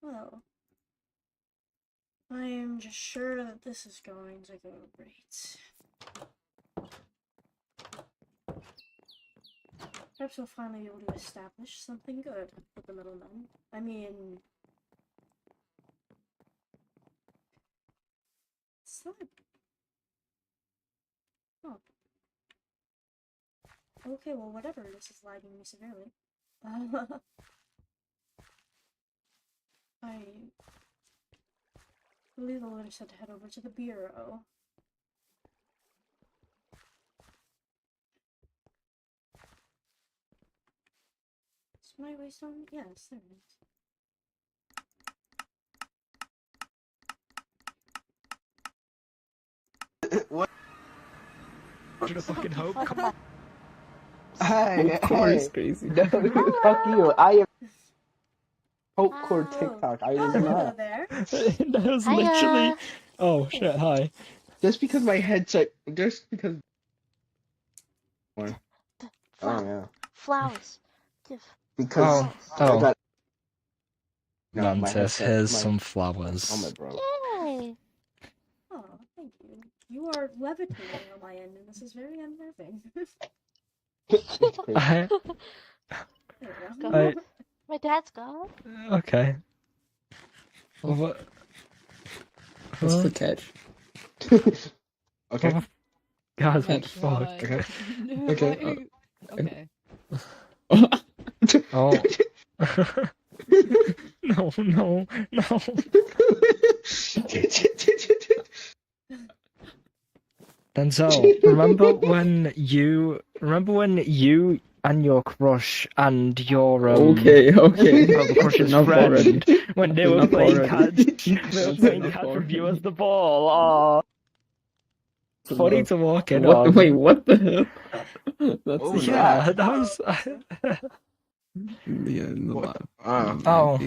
Well, I am just sure that this is going to go great. Perhaps we'll finally be able to establish something good with the middlemen. I mean... Slip. Oh. Okay, well, whatever. This is lagging me severely. I believe the letter said to head over to the bureau. Is my waste on? Yes, there it is. What? Should have fucking hoped. Come on. Hi, Of course, crazy. No, fuck you. I am Hopecore TikTok. I am Hello not. there. That was literally. Oh shit! Hi. Just because my headset. Just because. Oh yeah. Flowers. Because I Oh. got. Mantis, here's some flowers. Helmet broke. Yay! Oh, thank you. You are levitating on my end, and this is very unnerving. I, There we Go. go. My dad's gone. okay. Well, what? What's Huh? the catch? Okay. Oh, God, what the Catch. fuck? Okay. Okay. Oh. No, no, no. Denzel, remember when you and your crush and your Okay. the crush's Enough friend already. when they were Enough playing already. catch with you as the ball. Oh, it's funny to walk in What? on. Wait, what the hell? That's What was Yeah, that was. yeah. In the What? lab. Oh,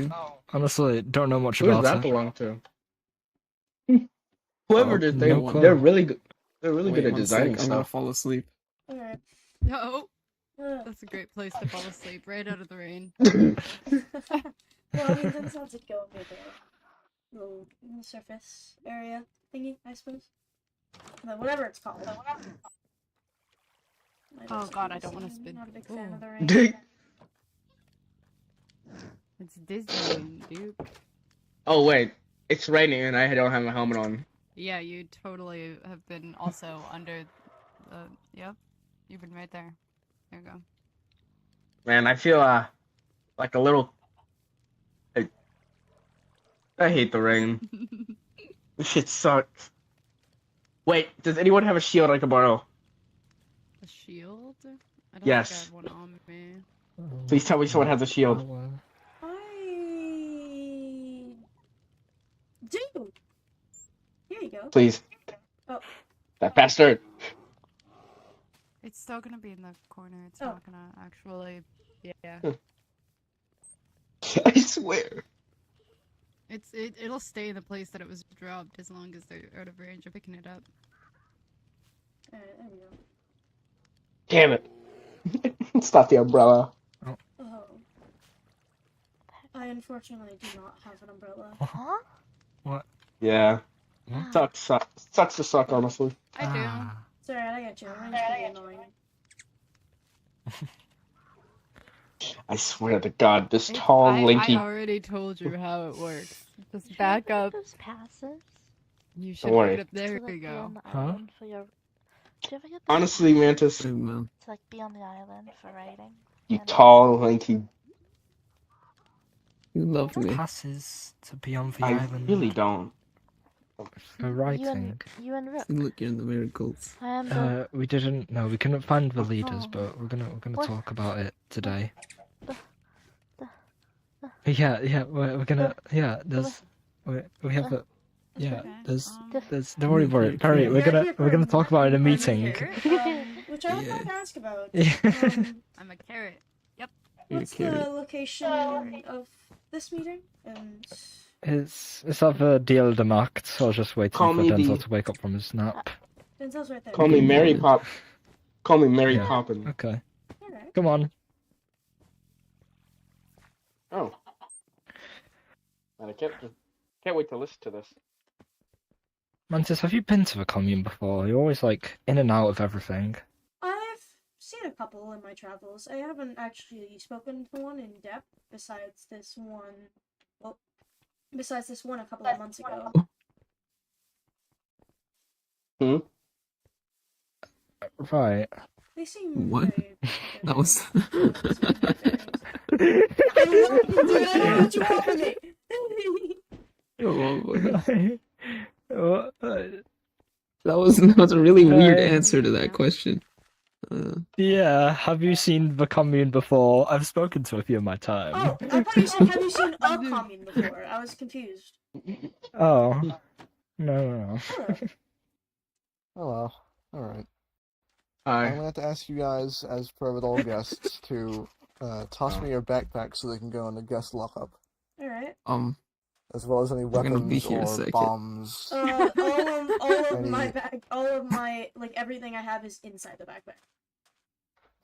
honestly, don't know much Who does about that it. belong to? Whoever did they? no clue. They're really good. They're really Wait, good at one designing sec, I'm gonna stuff. fall asleep. Alright. No, Uh, that's a great place to fall asleep, right out of the rain. well, I mean, that sounds like going with a little surface area thingy, I suppose. No, whatever it's called. Oh god, I don't want to spin. Not a big fan Ooh. of the rain. It's Disney, dude. Oh wait, it's raining and I don't have my helmet on. Yeah, you totally have been also under the. Yep, you've been right there. There you go. Man, I feel like a little. I hate the rain. This shit sucks. Wait, does anyone have a shield I can borrow? A shield? I don't Yes. think I have one on me. Please tell me someone has a shield. I do. Here you go. Please. Oh. That bastard. It's still gonna be in the corner. It's Oh. not gonna actually. Yeah. I swear. It'll stay in the place that it was dropped as long as they're out of range of picking it up. Alright, there we go. Damn it. It's not the umbrella. Oh. I unfortunately do not have an umbrella. Huh? What? Yeah. Huh? Sucks to suck, honestly. I do. It's alright, I got you. Rain's pretty annoying. I swear to God, this tall, lanky. I already told you how it works. Just back up. Those passes? You should Don't worry. pick it up. There to, like, we be go. on the Huh? island for your... Do you ever get those Honestly, Mantis, Hey, man. to like be on the island for writing? you And tall, lanky. You love me. Passes to be on the I island really don't. for writing. You and Rook. Look, you're in the miracles. I am the... We didn't. No, we couldn't find the leaders, Oh. but we're gonna What? talk about it today. The- Yeah, we're gonna. Yeah, there's. We have a. Yeah, Okay, there's. The- Don't worry about it, Perry. We're gonna talk about it in a meeting. Which I was Yeah. about to ask about. Yeah. I'm a carrot. What's You're the location of this meeting? And It's at the Deal de Markt, so I was just waiting Call for me Denzel the- to wake up from his nap. Denzel's right there. Call me Mary Pop. call me Mary Yeah. Poppins. Okay. Alright. Come on. Oh. And I can't wait to listen to this. Mantis, have you been to the commune before? You're always like in and out of everything. I've seen a couple in my travels. I haven't actually spoken to one in depth besides this one. Well, besides this one a couple of months ago. Hmm? Right. They seem What? very That was. I don't know what you want from me. Oh, boy. What? That was a really weird Hey. answer to that question. Yeah, have you seen the commune before? I've spoken to a few in my time. Oh, I thought you said, have you seen a commune before? I was confused. Oh. No. Hello. Hello. Alright. Hi. I'm gonna have to ask you guys, as per with all guests, to toss me your backpack so they can go into guest lockup. Alright. As well as any We're gonna be weapons here a or second. bombs. All of my, like, everything I have is inside the backpack.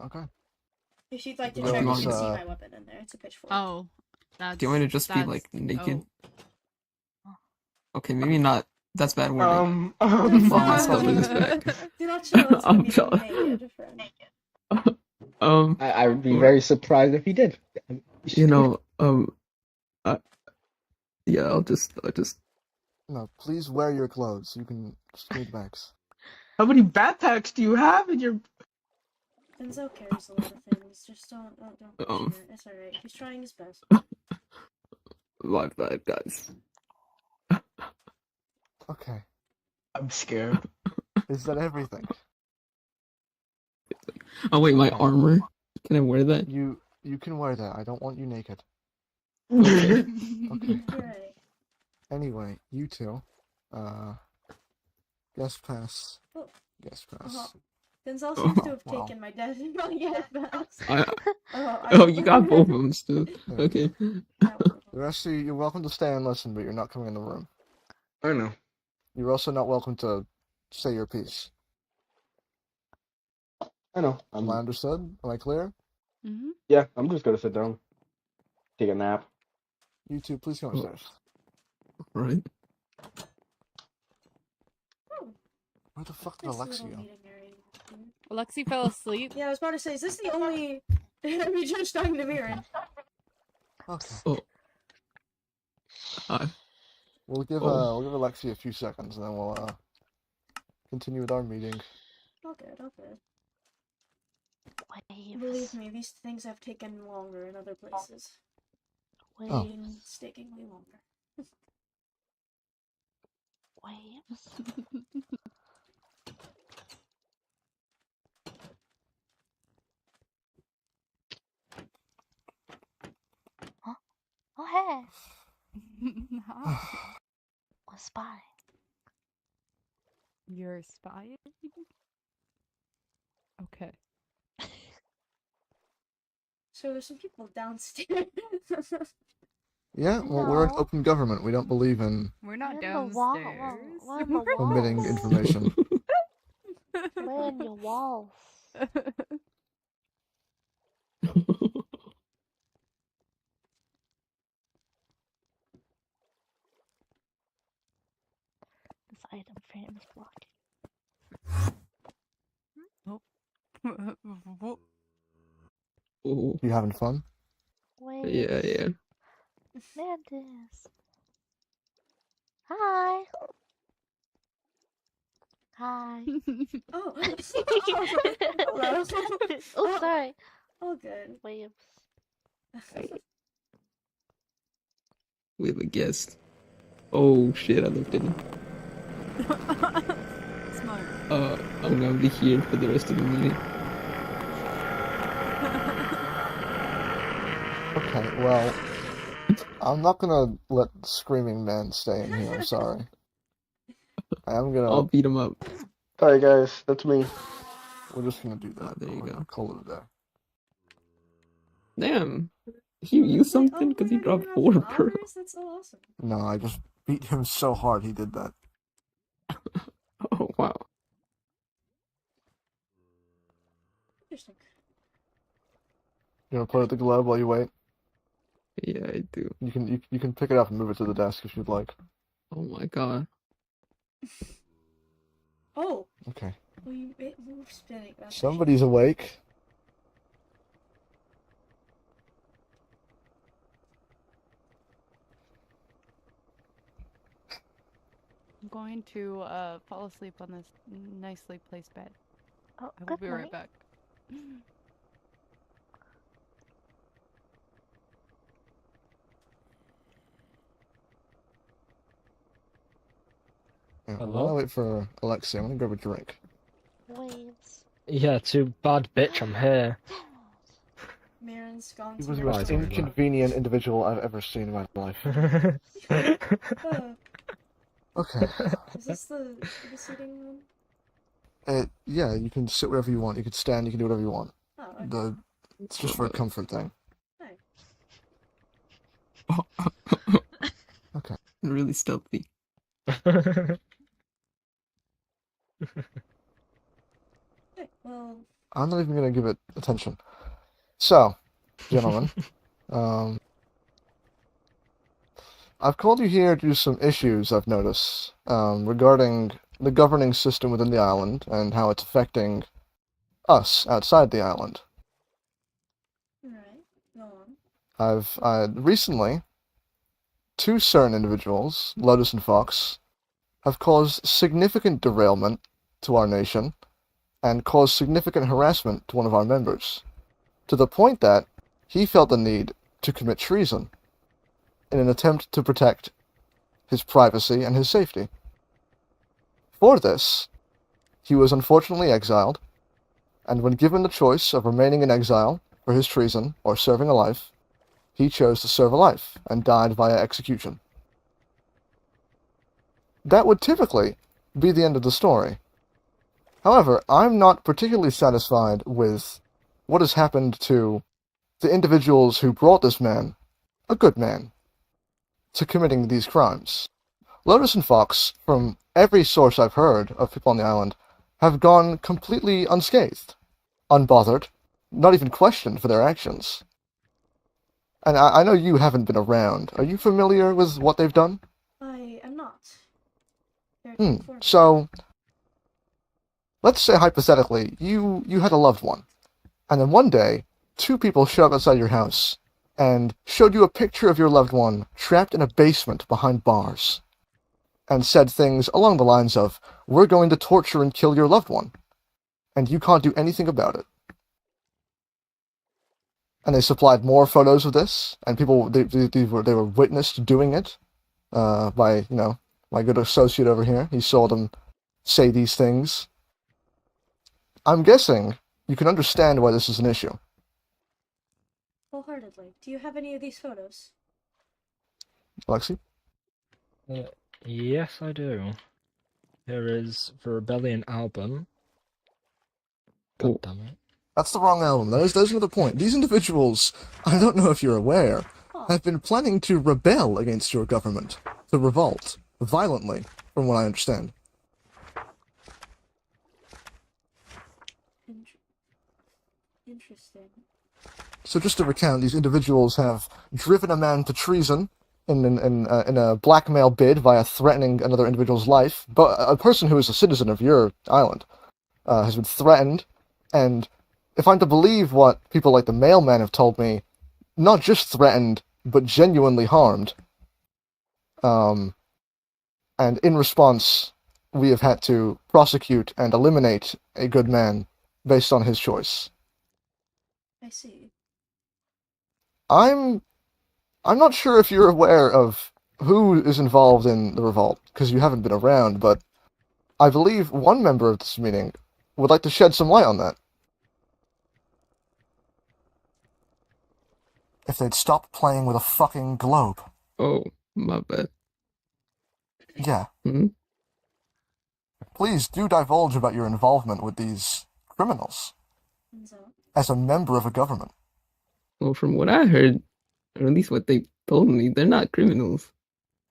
Okay. If you'd like to Do you check, you want can to, see my weapon in there. It's a pitchfork. Oh, that's. Do you want me to just be that's- like naked? oh. Okay, maybe not. That's bad wording. Well, my stuff in this bag. Do not show us I'm anything sorry. naked, friend. I would be very surprised if he did. You know, yeah, I'll just. No, please wear your clothes. You can just give me the bags. How many backpacks do you have in your... Denzel carries a lot of things. Just don't question it. It's alright. He's trying his best. My bad, guys. Okay. I'm scared. Is that everything? Oh wait, my armor. Can I wear that? You can wear that. I don't want you naked. Okay. Okay. Alright. Anyway, you two. Guest pass. Oh. Guest pass. Denzel seems to have Wow. taken my death in my guest pass. Oh, you got both of them still. Yeah. Okay. The rest of you, you're welcome to stay and listen, but you're not coming in the room. I know. You're also not welcome to say your piece. I know. Am I understood? Am I clear? Mm-hmm. Yeah, I'm just gonna sit down. Take a nap. You two, please come upstairs. Right. Oh, Where the fuck did nice Alexi little go? meeting area. Alexi fell asleep. Yeah, I was about to say, is this the only... Have you just talking to Mirren? Okay. Oh. Hi. We'll give Alexi a few seconds, and then we'll continue with our meeting. All good. Waves. Believe me, these things have taken longer in other places. Waves. Oh. Painstakingly longer. Waves. Huh? Oh, hey. A spy. You're spying? Okay. So there's some people downstairs. Yeah, well, we're an No. open government. We don't believe in We're not We're in the wall- downstairs. we're in the omitting walls. information. We're in your walls. This item frame is blocking. Oh. You having fun? Waves. Yeah. Mantis. Hi. Hi. Oh. Hello. Oh, sorry. All good. Waves. We have a guest. Oh shit, I looked at him. Smart. I'm gonna be here for the rest of the meeting. Okay, well, I'm not gonna let Screaming Man stay in here, I'm sorry. I am I'll gonna, beat him up. Sorry guys, that's me. we're just gonna do that. There you We're go. gonna call it a day. Damn. He used something because he dropped 4 pearls. That's so awesome. No, I just beat him so hard he did that. Oh wow. Interesting. You want to put it at the globe while you wait? Yeah, I do. You can pick it up and move it to the desk if you'd like. Oh my god. Oh, Okay. we're spinning. That's Somebody's awake. I'm going to fall asleep on this nicely placed bed. Oh, I will good be night. right back. Yeah, Hello? while I wait for Alexia, I'm gonna grab a drink. Waves. Yeah, too bad, bitch. I'm here. Marin's gone He to was the your most Right. inconvenient individual I've ever seen in my life. Okay. Is this the seating room? Yeah, you can sit wherever you want. You can stand. You can do whatever you want. Oh, okay. It's just for a comfort thing. Okay. Really stealthy. Okay, well, I'm not even gonna give it attention. So, gentlemen, um, I've called you here due to some issues I've noticed regarding the governing system within the island and how it's affecting us outside the island. alright, go on. Recently, two certain individuals, Lotus and Fox, have caused significant derailment to our nation and caused significant harassment to one of our members, to the point that he felt the need to commit treason in an attempt to protect his privacy and his safety. For this, he was unfortunately exiled, and when given the choice of remaining in exile for his treason or serving a life, he chose to serve a life and died via execution. That would typically be the end of the story. However, I'm not particularly satisfied with what has happened to the individuals who brought this man, a good man, to committing these crimes. Lotus and Fox, from every source I've heard of people on the island, have gone completely unscathed, unbothered, not even questioned for their actions. And I know you haven't been around. Are you familiar with what they've done? I am not. Care to inform me? So, let's say hypothetically, you had a loved one, and then one day, two people showed up outside your house and showed you a picture of your loved one trapped in a basement behind bars, and said things along the lines of, "We're going to torture and kill your loved one, and you can't do anything about it." And they supplied more photos of this, and people they were witnessed doing it by my good associate over here. He saw them say these things. I'm guessing you can understand why this is an issue. Wholeheartedly. Do you have any of these photos? Alexi? Yes, I do. Here is the Rebellion album. God damn it. That's the wrong album. Those are the point. These individuals, I don't know if you're aware, Oh, have been planning to rebel against your government, to revolt, violently, from what I understand. interesting. So just to recount, these individuals have driven a man to treason in a blackmail bid via threatening another individual's life. But a person who is a citizen of your island has been threatened, and if I'm to believe what people like the mailman have told me, not just threatened, but genuinely harmed. And in response, we have had to prosecute and eliminate a good man based on his choice. I see. I'm not sure if you're aware of who is involved in the revolt, because you haven't been around, but I believe one member of this meeting would like to shed some light on that. If they'd stop playing with a fucking globe. Oh, my bad. Yeah. Hmm? Please do divulge about your involvement with these criminals Turns out. as a member of a government. Well, from what I heard, or at least what they told me, they're not criminals.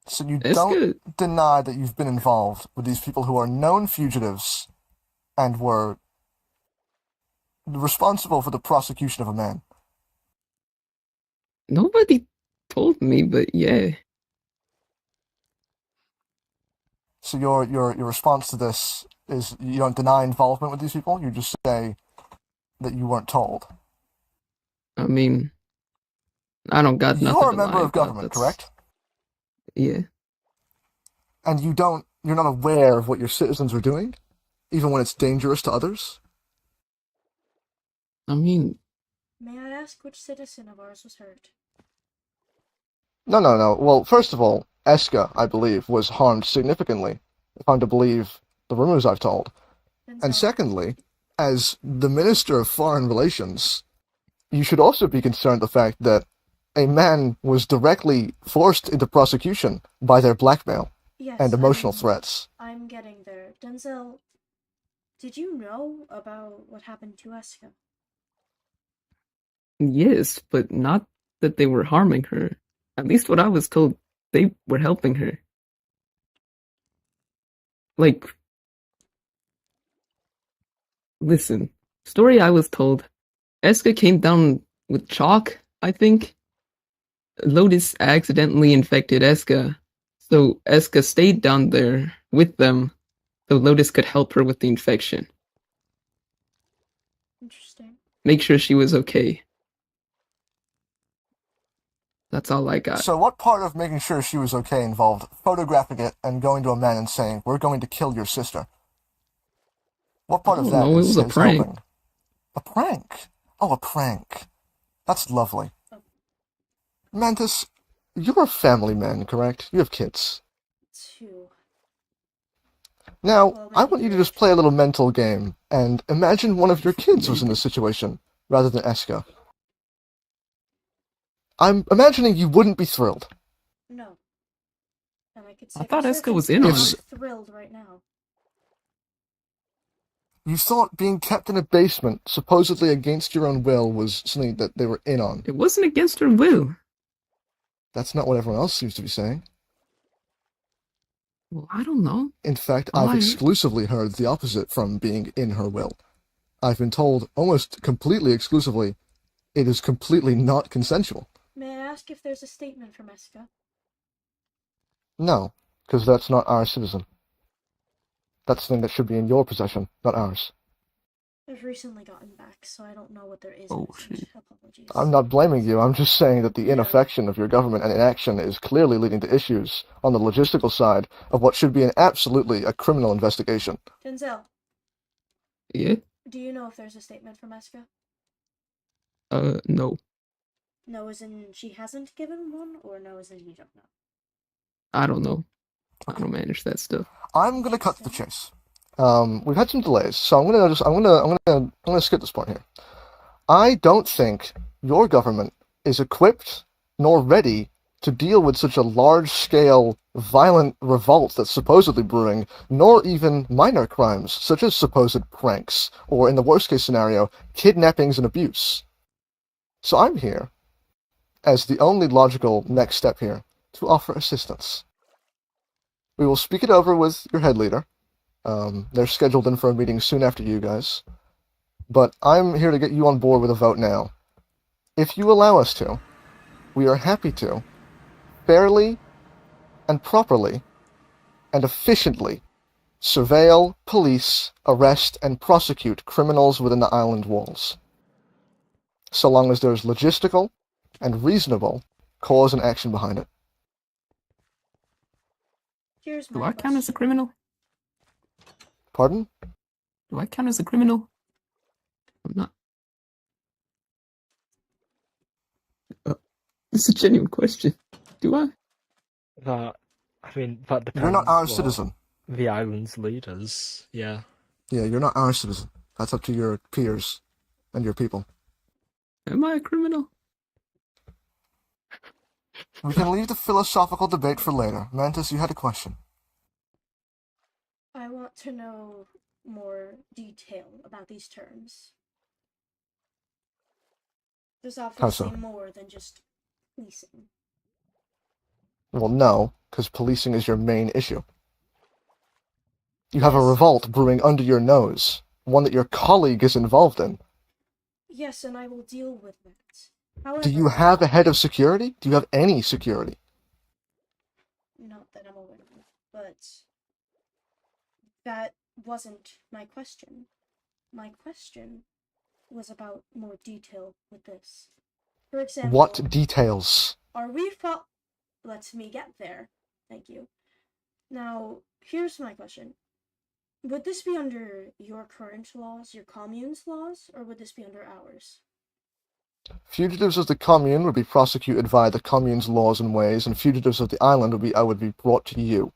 So you That's don't good. deny that you've been involved with these people who are known fugitives and were responsible for the prosecution of a man. Nobody told me, but yeah. So your response to this is you don't deny involvement with these people. You just say that you weren't told. I mean, I don't got nothing You're a to member lie of about, government, correct? Yeah. And you're not aware of what your citizens are doing, even when it's dangerous to others? I mean, May I ask which citizen of ours was hurt? No. Well, first of all, Eska, I believe, was harmed significantly, if I'm to believe the rumors I've told. And Denzel, secondly, as the Minister of Foreign Relations, you should also be concerned the fact that a man was directly forced into prosecution by their blackmail yes, and emotional threats. I'm getting there. Denzel, did you know about what happened to Eska? yes, but not that they were harming her. At least what I was told, they were helping her. Like, listen, story I was told, Eska came down with chalk, I think. Lotus accidentally infected Eska, so Eska stayed down there with them so Lotus could help her with the infection. Interesting. Make sure she was okay. That's all I got. So what part of making sure she was okay involved photographing it and going to a man and saying, "We're going to kill your sister"? What part of that No, it is was a prank. helping? A prank? Oh, a prank. That's lovely. Mantis, you're a family man, correct? You have kids. 2. Now, Well, I maybe want you to 3. just play a little mental game and imagine one of your kids was in this situation, rather than Eska. I'm imagining you wouldn't be thrilled. No. And I could I say thought for Eska was certain in I'm on it. thrilled right now. You thought being kept in a basement, supposedly against your own will, was something that they were in on. It wasn't against her will. That's not what everyone else seems to be saying. Well, I don't know. In fact, All I've I- exclusively heard the opposite from being in her will. I've been told almost completely exclusively it is completely not consensual. May I ask if there's a statement from Eska? No, because that's not our citizen. That's something that should be in your possession, not ours. I've recently gotten back, so I don't know what there is. Oh, in it. shit. Apologies. I'm not blaming you, I'm just saying that the inaffection of your government and inaction is clearly leading to issues on the logistical side of what should be a criminal investigation. Denzel, Yeah? do you know if there's a statement from Eska? No. No as in she hasn't given one, or no as in you don't know? I don't know. I don't manage that stuff. I'm gonna cut to the chase. We've had some delays, so I'm gonna skip this part here. I don't think your government is equipped nor ready to deal with such a large-scale, violent revolt that's supposedly brewing, nor even minor crimes such as supposed pranks, or in the worst-case scenario, kidnappings and abuse. So I'm here, as the only logical next step here, to offer assistance. We will speak it over with your head leader. They're scheduled in for a meeting soon after you guys. But I'm here to get you on board with a vote now. If you allow us to, we are happy to, fairly and properly and efficiently, surveil, police, arrest, and prosecute criminals within the island walls, so long as there's logistical and reasonable cause and action behind it. Here's Do my I count as a question. criminal? Pardon? Do I count as a criminal? I'm not. It's a genuine question. Do I? That, I mean, that depends. You're not our what citizen. The island's leaders, yeah. Yeah, you're not our citizen. That's up to your peers and your people. Am I a criminal? We can leave the philosophical debate for later. Mantis, you had a question. I want to know more detail about these terms. There's obviously so? more than just policing. Well, no, because policing is your main issue. You have a Yes. revolt brewing under your nose, one that your colleague is involved in. Yes, and I will deal with that. Do you However, have a head of security? Do you have any security? not that I'm aware of, but that wasn't my question. My question was about more detail with this. For example, What details? are we let me get there. Thank you. Now, here's my question. Would this be under your current laws, your commune's laws, or would this be under ours? Fugitives of the commune would be prosecuted via the commune's laws and ways, and fugitives of the island would be brought to you.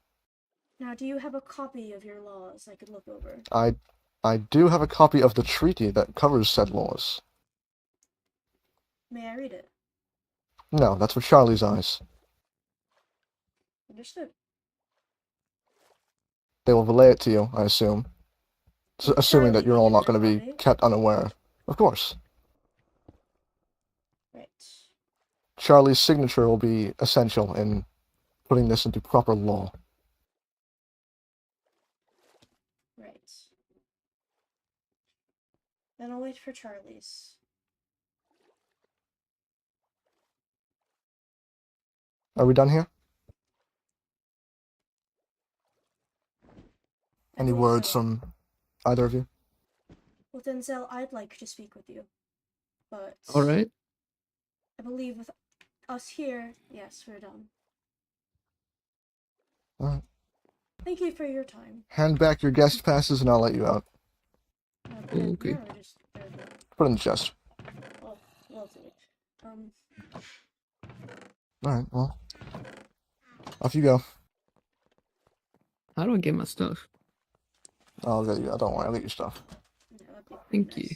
Now, do you have a copy of your laws I could look over? I do have a copy of the treaty that covers said laws. May I read it? No, that's for Charlie's eyes. Understood. They will relay it to you, I assume. Assuming that Charlie you're all give not her going to be copy? kept unaware. Of course. Right. Charlie's signature will be essential in putting this into proper law. Right. Then I'll wait for Charlie's. Are we done here? I Any believe words so. from either of you? Well, Denzel, I'd like to speak with you. But Alright. I believe with us here, yes, we're done. Alright. Thank you for your time. Hand back your guest passes and I'll let you out. Put it in Okay. here or just there? Put it in the chest. Oh, lovely. Alright, well. Off you go. How do I get my stuff? I'll get you. Don't worry, I'll get your stuff. Yeah, that'd be Thank nice. you.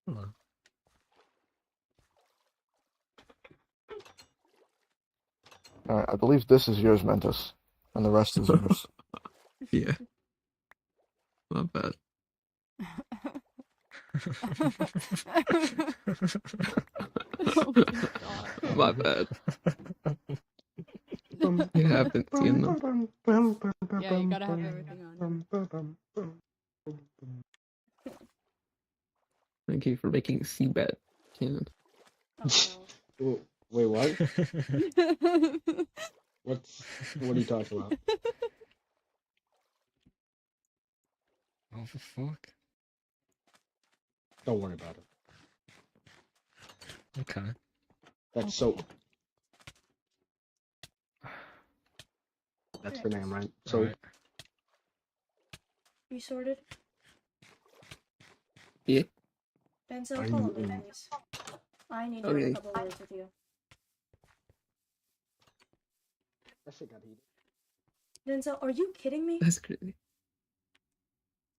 Hello. Alright, I believe this is yours, Mantis. And the rest is yours. Yeah. My bad. Oh my god. My bad. It happens, you know. Yeah, you gotta have everything on. Thank you for making Seabed canon. Oh, Oh, wait, what? What are you talking about? Oh, for fuck. Don't worry about it. Okay. That's so. That's the name, right? So, Right. you sorted? Yeah. Denzel, Are follow you me, in- please. I need to have Okay. a couple words with you. that shit got heated. Denzel, are you kidding me? That's crazy.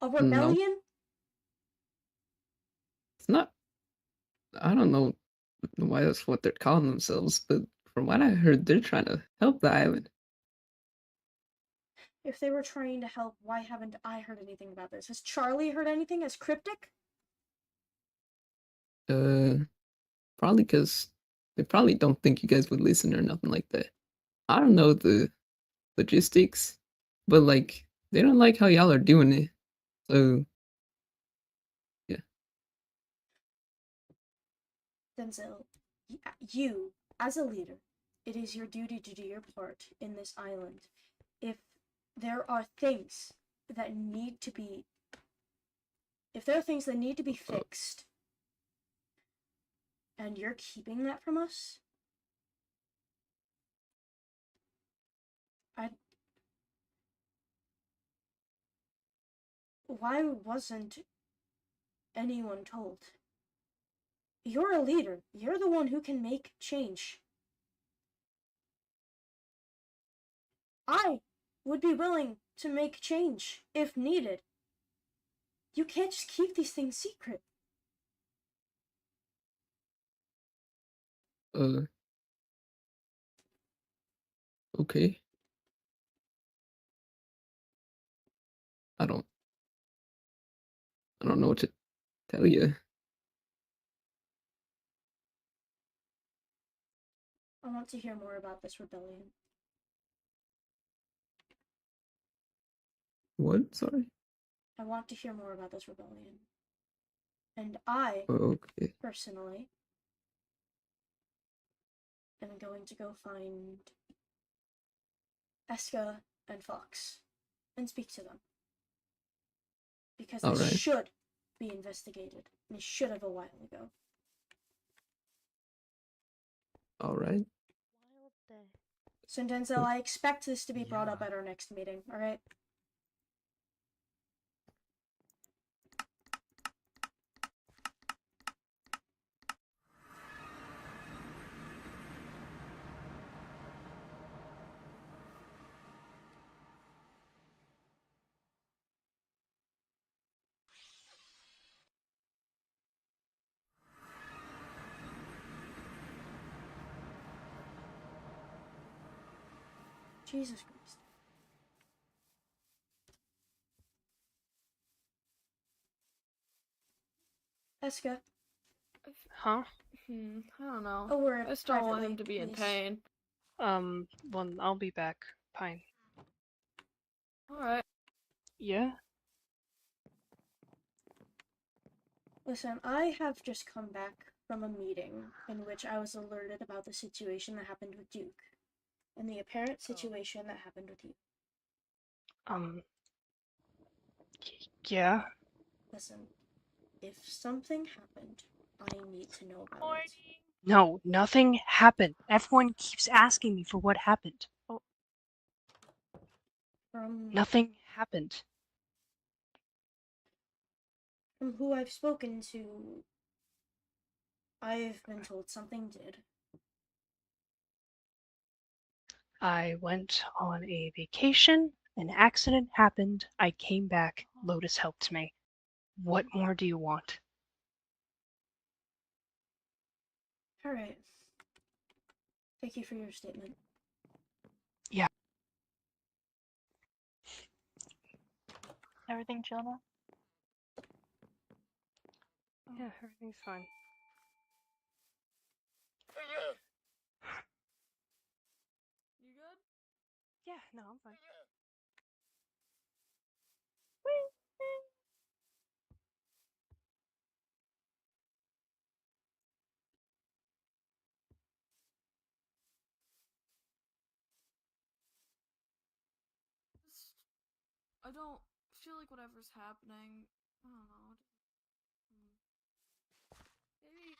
A rebellion? It's not. I don't know why that's what they're calling themselves, but from what I heard, they're trying to help the island. If they were trying to help, why haven't I heard anything about this? Has Charlie heard anything as cryptic? Probably because they probably don't think you guys would listen or nothing like that. I don't know the logistics, but like they don't like how y'all are doing it. So Denzel, you, as a leader, it is your duty to do your part in this island. If there are things that need to be fixed, and you're keeping that from us, why wasn't anyone told? You're a leader. You're the one who can make change. I would be willing to make change if needed. You can't just keep these things secret. okay. I don't know what to tell you. I want to hear more about this rebellion. What? Sorry. I want to hear more about this rebellion. And I, Okay. personally, am going to go find Eska and Fox and speak to them. Because this Alright. should be investigated. And it should have a while ago. Alright. Wild day. So Denzel, I expect this to be brought up at our next meeting, alright? Jesus Christ. Eska, Huh? I don't know. a word I still want him privately, to be in please. pain. Well, I'll be back. Fine. Alright. Yeah? Listen, I have just come back from a meeting in which I was alerted about the situation that happened with Duke. And the apparent situation that happened with you. Yeah? Listen, if something happened, I need to know about it. No, nothing happened. Everyone keeps asking me for what happened. Nothing happened. From who I've spoken to, I've been told something did. I went on a vacation, an accident happened, I came back, Lotus helped me. What more do you want? Alright. Thank you for your statement. Yeah. Everything chill now? Yeah, everything's fine. You good? Yeah, no, I'm fine. I don't feel like whatever's happening. I don't know. Maybe.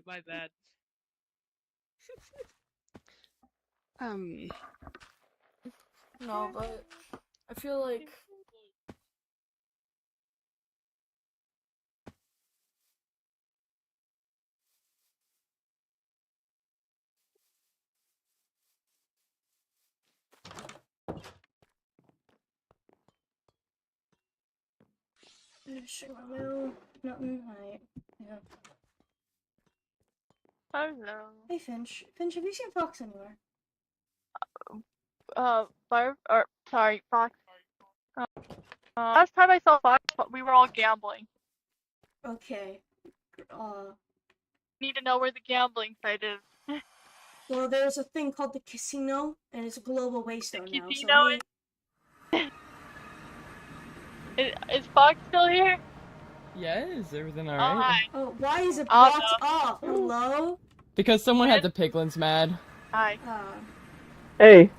My bad. No, but I feel like. Sure, well, nothing. Yeah. Hello. Hey, Finch. Finch, have you seen Fox anywhere? Fox. Last time I saw Fox, we were all gambling. Okay. Need to know where the gambling site is. Well, there's a thing called the casino, and it's a global waystone now, so casino is Fox still here? Yeah, is everything Oh, alright? hi. Oh, why is it Oh, blocked no. off? Hello? Because someone had the piglins mad. Hi. Hey,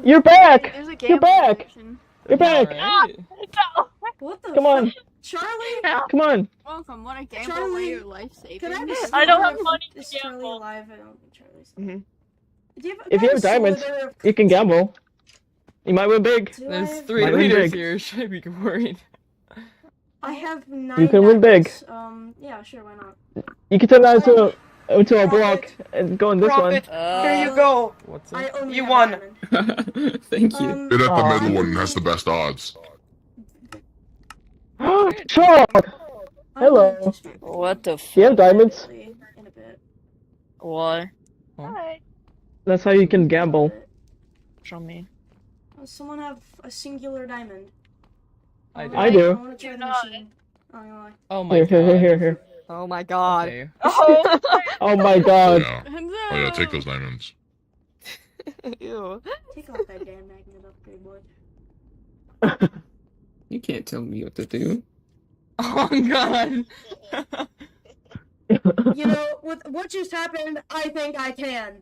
you're back. There's a You're back. gambling You're back. Alright. No! What the Come on. fuck? Charlie? Come on. Welcome. Want to gamble Charlie, away your life Can I savings? I don't have if- money to Is Charlie gamble. alive? I don't think Charlie's Mhm. alive. Do you have, If you have diamonds, you can gamble. You might win big. Do I There's have, 3 Might win leaders big. here. Should I be worried? I have 9 You can win big. diamonds. Yeah, sure, why not? You can turn that into a block and go in this one. Profit. Here you go. What's I up? only You have won. a diamond. Thank you. Hit up the Aw. middle one has the best odds. Shark! I'm Hello. going to speak with What the Do you have diamonds? privately in a bit. Why? Alright. That's how you can gamble. Show me. Does someone have a singular diamond? I do. I want to try the machine. Oh, you lie. Oh my Here, god. here, here, here. Oh my god. Okay. Oh, Oh my god. Yeah. Oh yeah, take those diamonds. Ew. Take off that damn magnet upgrade, boy. You can't tell me what to do. Oh god. You know, with what just happened, I think I can.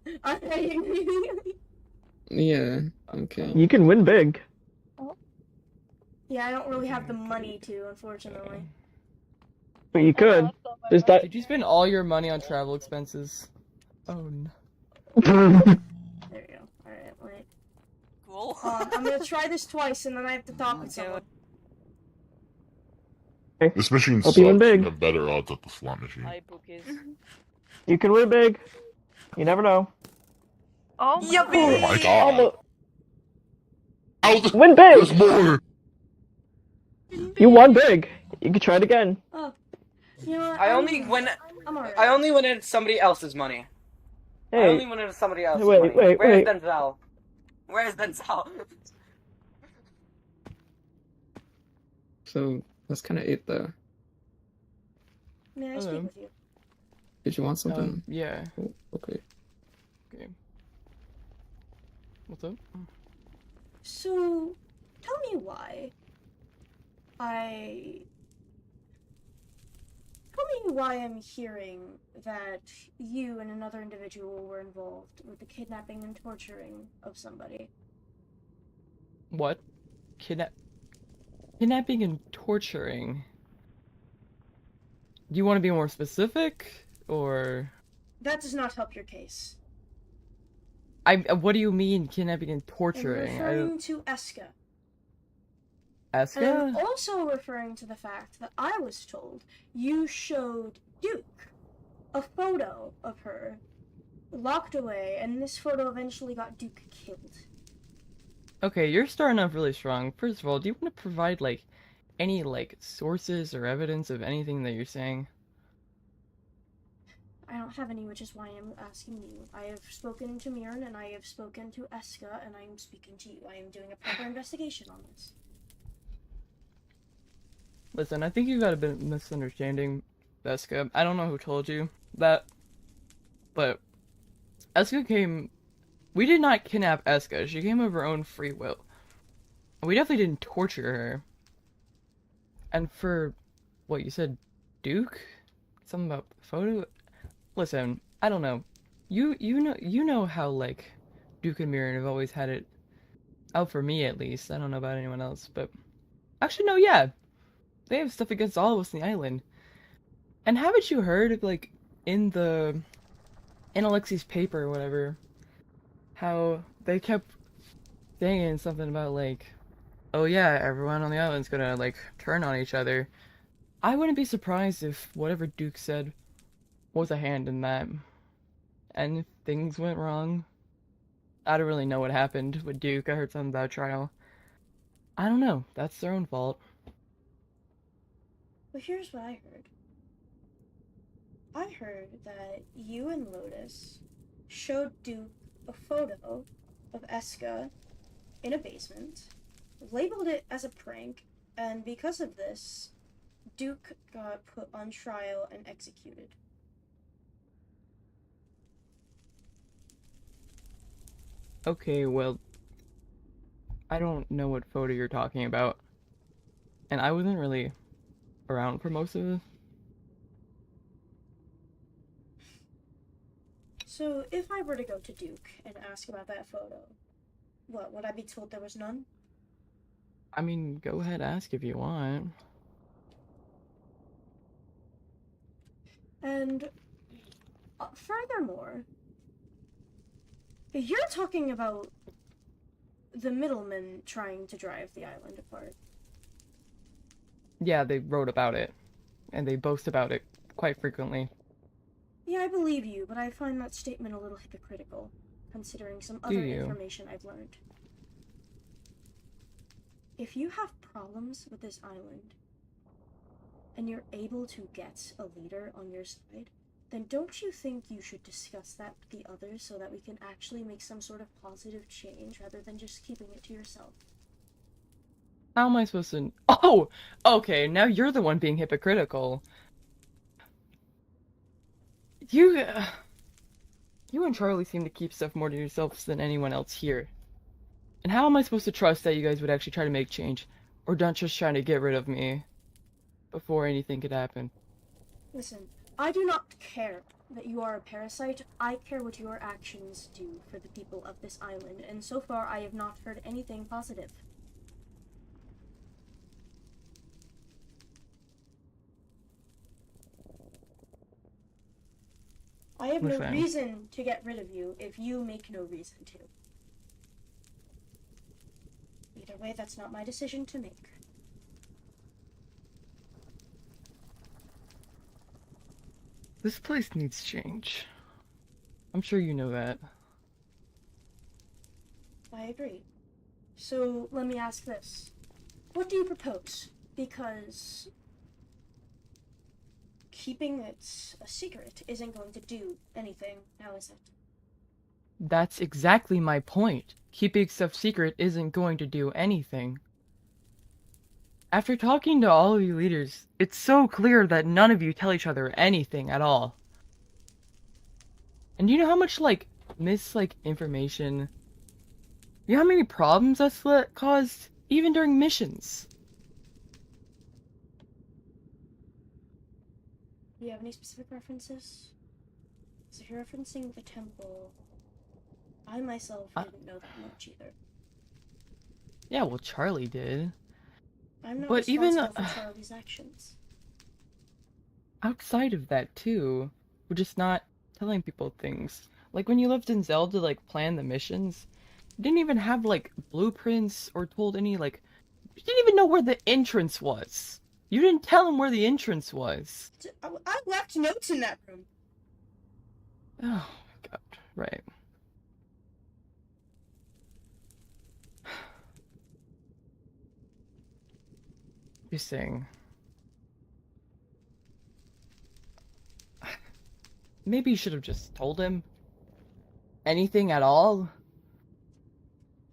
Yeah, okay. You can win big. Yeah, I don't really have the money to, unfortunately. But you could. Just Did you spend all your money on travel expenses? Oh no. There you go. Alright, wait. Cool. I'm gonna try this twice and then I have to talk with someone. This machine Hope sucks. you win big. You have better odds at the slot machine. Hi, Bookies. You can win big. You never know. oh my Oh my god. Win There's big! more! You won big. You can try it again. Oh. You know what? I only win. I'm alright. I only win at somebody else's money. I Hey, only win at somebody else's wait, money. wait, Where's wait. Denzel? Where's Denzel? So that's kind of it, though. May I speak with you? Did you want something? Yeah. Oh, okay. Okay. What's up? So, tell me why. Tell me why I'm hearing that you and another individual were involved with the kidnapping and torturing of somebody. What? Kidnapping and torturing. Do you want to be more specific, or? That does not help your case. What do you mean kidnapping and I'm torturing? referring to Eska. Eska? And I'm also referring to the fact that I was told you showed Duke a photo of her locked away, and this photo eventually got Duke killed. Okay, you're starting off really strong. First of all, do you want to provide, like, any, like, sources or evidence of anything that you're saying? I don't have any, which is why I'm asking you. I have spoken to Mirren, and I have spoken to Eska, and I am speaking to you. I am doing a proper investigation on this. Listen, I think you got a bit of misunderstanding, Eska. I don't know who told you that, but Eska came... We did not kidnap Eska. She came of her own free will. We definitely didn't torture her. And for what you said, Duke? Something about photo? Listen, I don't know. You know how, like, Duke and Mirren have always had it out for me, at least. I don't know about anyone else, but actually no, yeah. They have stuff against all of us in the island. And haven't you heard, like, in Alexi's paper or whatever, how they kept saying something about, like, oh yeah, everyone on the island's gonna, like, turn on each other. I wouldn't be surprised if whatever Duke said was a hand in that. And if things went wrong, I don't really know what happened with Duke. I heard something about trial. I don't know. That's their own fault. Well, here's what I heard. I heard that you and Lotus showed Duke a photo of Eska in a basement, labeled it as a prank, and because of this, Duke got put on trial and executed. Okay, well, I don't know what photo you're talking about. And I wasn't really around for most of it. So, if I were to go to Duke and ask about that photo, what, would I be told there was none? I mean, go ahead, ask if you want. And furthermore, you're talking about the middlemen trying to drive the island apart. Yeah, they wrote about it, and they boast about it quite frequently. Yeah, I believe you, but I find that statement a little hypocritical, considering some Do other you? information I've learned. If you have problems with this island, and you're able to get a leader on your side, then don't you think you should discuss that with the others so that we can actually make some sort of positive change rather than just keeping it to yourself? How am I supposed to... Oh! Okay, now you're the one being hypocritical. You and Charlie seem to keep stuff more to yourselves than anyone else here. And how am I supposed to trust that you guys would actually try to make change? Or not just trying to get rid of me before anything could happen? Listen, I do not care that you are a parasite. I care what your actions do for the people of this island, and so far I have not heard anything positive. I have no Listen. reason to get rid of you if you make no reason to. Either way, that's not my decision to make. This place needs change. I'm sure you know that. I agree. So, let me ask this. What do you propose? Because keeping it a secret isn't going to do anything, now is it? That's exactly my point. Keeping stuff secret isn't going to do anything. After talking to all of you leaders, it's so clear that none of you tell each other anything at all. And you know how much, information... You know how many problems that's caused, even during missions? Do you have any specific references? So if you're referencing the temple, I myself didn't know that much either. Yeah, well, Charlie did. I'm not But responsible even for Charlie's actions. outside of that, too, we're just not telling people things. Like, when you left Denzel to, plan the missions, you didn't even have, blueprints or told any, you didn't even know where the entrance was. You didn't tell him where the entrance was. I left notes in that room. Oh, my God. Right. Just saying. Maybe you should have just told him. Anything at all?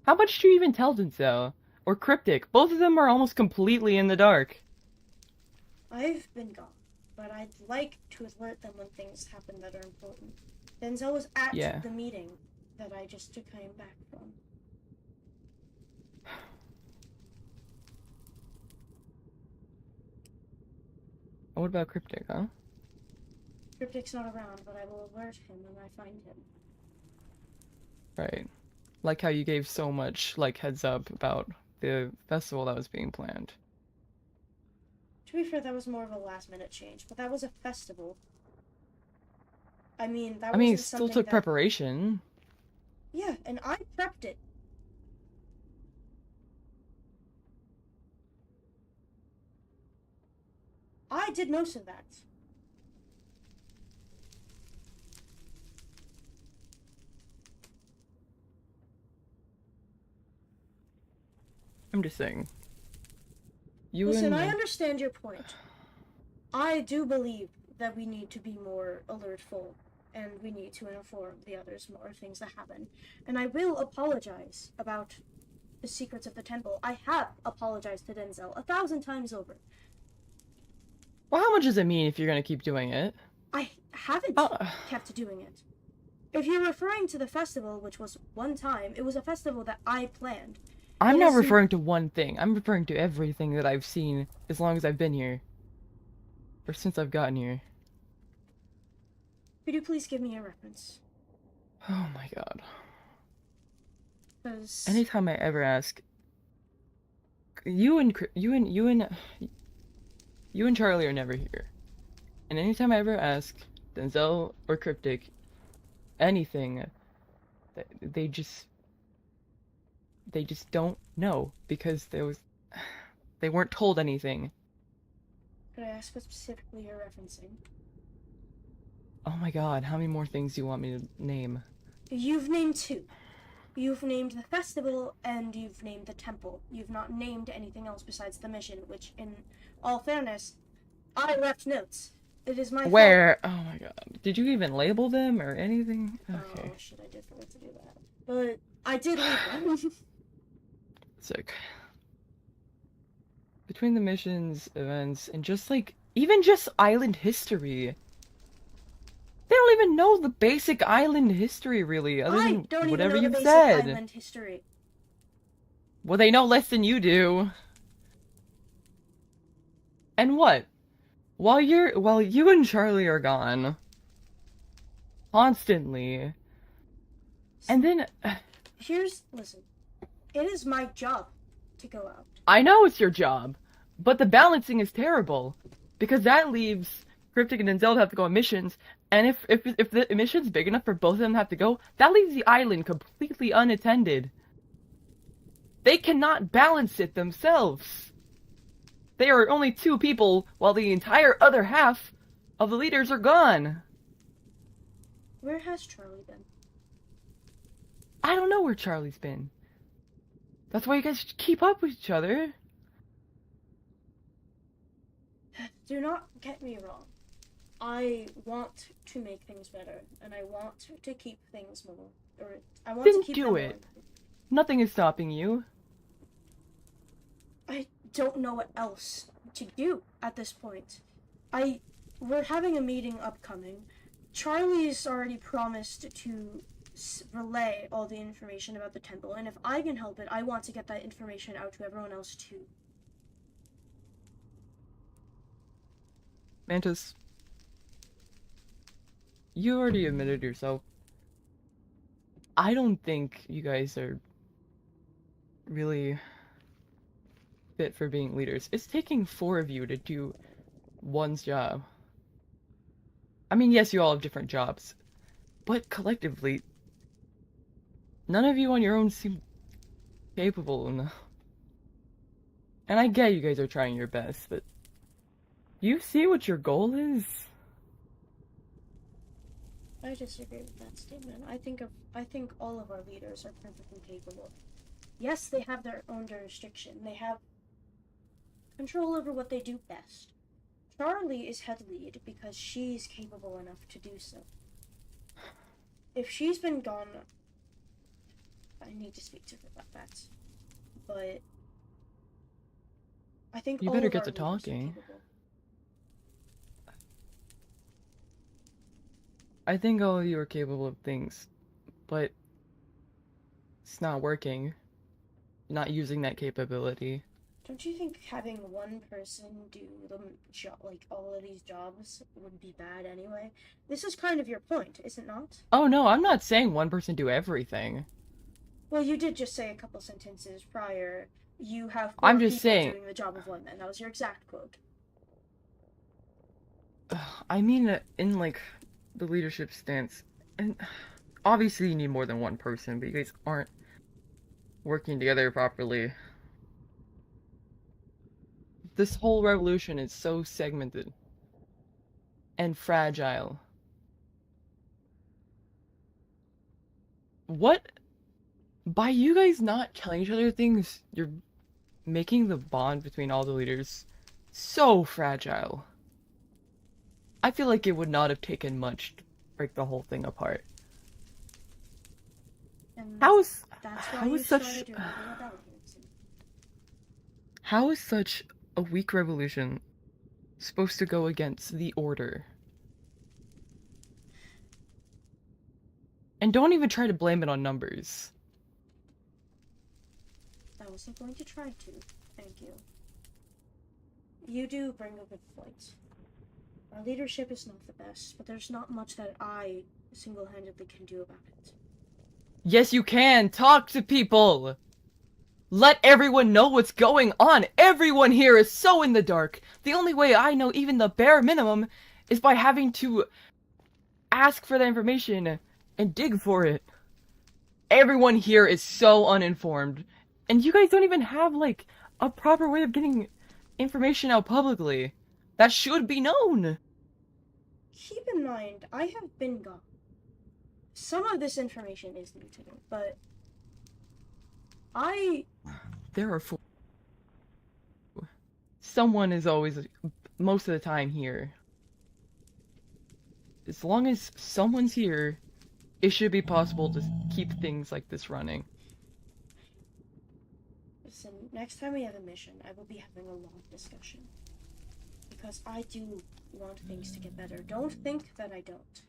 How much do you even tell Denzel? Or Cryptic? Both of them are almost completely in the dark. I've been gone, but I'd like to alert them when things happen that are important. Denzel was at the meeting that I just came back from. What about Cryptic, huh? Cryptic's not around, but I will alert him when I find him. Right. Like how you gave so much, heads up about the festival that was being planned. To be fair, that was more of a last-minute change, but that was a festival. I mean, it still took preparation. Yeah, and I prepped it. I did most of that. I'm just saying. Listen, I understand your point. I do believe that we need to be more alertful, and we need to inform the others more of things that happen. And I will apologize about the secrets of the temple. I have apologized to Denzel 1,000 times over. Well, how much does it mean if you're gonna keep doing it? I haven't kept doing it. If you're referring to the festival, which was one time, it was a festival that I planned. I'm not referring to one thing. I'm referring to everything that I've seen as long as I've been here. Or since I've gotten here. Could you please give me a reference? Oh my God. 'Cause anytime I ever ask, you and Charlie are never here. And anytime I ever ask Denzel or Cryptic anything, they just don't know because they weren't told anything. Could I ask what specifically you're referencing? Oh my god, how many more things do you want me to name? You've named 2. You've named the festival and you've named the temple. You've not named anything else besides the mission, which, in all fairness, I left notes. It is my Where? Oh my god. Did you even label them or anything? Okay. Oh, shit, I did forget to do that. But I did leave them. Sick. Between the missions, events, and just like, even just island history. They don't even know the basic island history, really, other than whatever you've said. Island history. Well, they know less than you do. And what? While you and Charlie are gone, constantly, and then Listen, it is my job to go out. I know it's your job, but the balancing is terrible because that leaves Cryptic and Denzel to have to go on missions, and if the mission's big enough for both of them to have to go, that leaves the island completely unattended. They cannot balance it themselves. They are only 2 people, while the entire other half of the leaders are gone. Where has Charlie been? I don't know where Charlie's been. That's why you guys should keep up with each other. Do not get me wrong. I want to make things better, and I want to keep things more. I want to keep do them it. Nothing is stopping you. I don't know what else to do at this point. We're having a meeting upcoming. Charlie's already promised to relay all the information about the temple, and if I can help it, I want to get that information out to everyone else too. Mantis, you already admitted yourself. I don't think you guys are really fit for being leaders. It's taking 4 of you to do one's job. I mean, yes, you all have different jobs, but collectively, none of you on your own seem capable enough. And I get you guys are trying your best, but you see what your goal is? I disagree with that statement. I think all of our leaders are perfectly capable. Yes, they have their own jurisdiction. They have control over what they do best. Charlie is head lead because she's capable enough to do so. If she's been gone, I need to speak to her about that. But I think you all better of get our to leaders are talking. capable. I think all of you are capable of things, but it's not working. You're not using that capability. Don't you think having one person do like all of these jobs would be bad anyway? This is kind of your point, is it not? Oh no, I'm not saying one person do everything. Well, you did just say a couple sentences prior. You have 4 I'm just people saying. doing the job of one man. That was your exact quote. I mean, in like the leadership stance, and obviously you need more than one person, but you guys aren't working together properly. This whole revolution is so segmented and fragile. What? By you guys not telling each other things, you're making the bond between all the leaders so fragile. I feel like it would not have taken much to break the whole thing apart. And How is such a weak revolution supposed to go against the order? And don't even try to blame it on numbers. I wasn't going to try to. Thank you. You do bring a good point. Our leadership is not the best, but there's not much that I single-handedly can do about it. Yes, you can! Talk to people! Let everyone know what's going on! Everyone here is so in the dark! The only way I know even the bare minimum is by having to ask for the information and dig for it. Everyone here is so uninformed. And you guys don't even have, like, a proper way of getting information out publicly. That should be known. Keep in mind, I have been gone. Some of this information is new to me, but There are four. Someone is always, most of the time, here. As long as someone's here, it should be possible to keep things like this running. Listen, next time we have a mission, I will be having a long discussion. Because I do want things to get better. Don't think that I don't.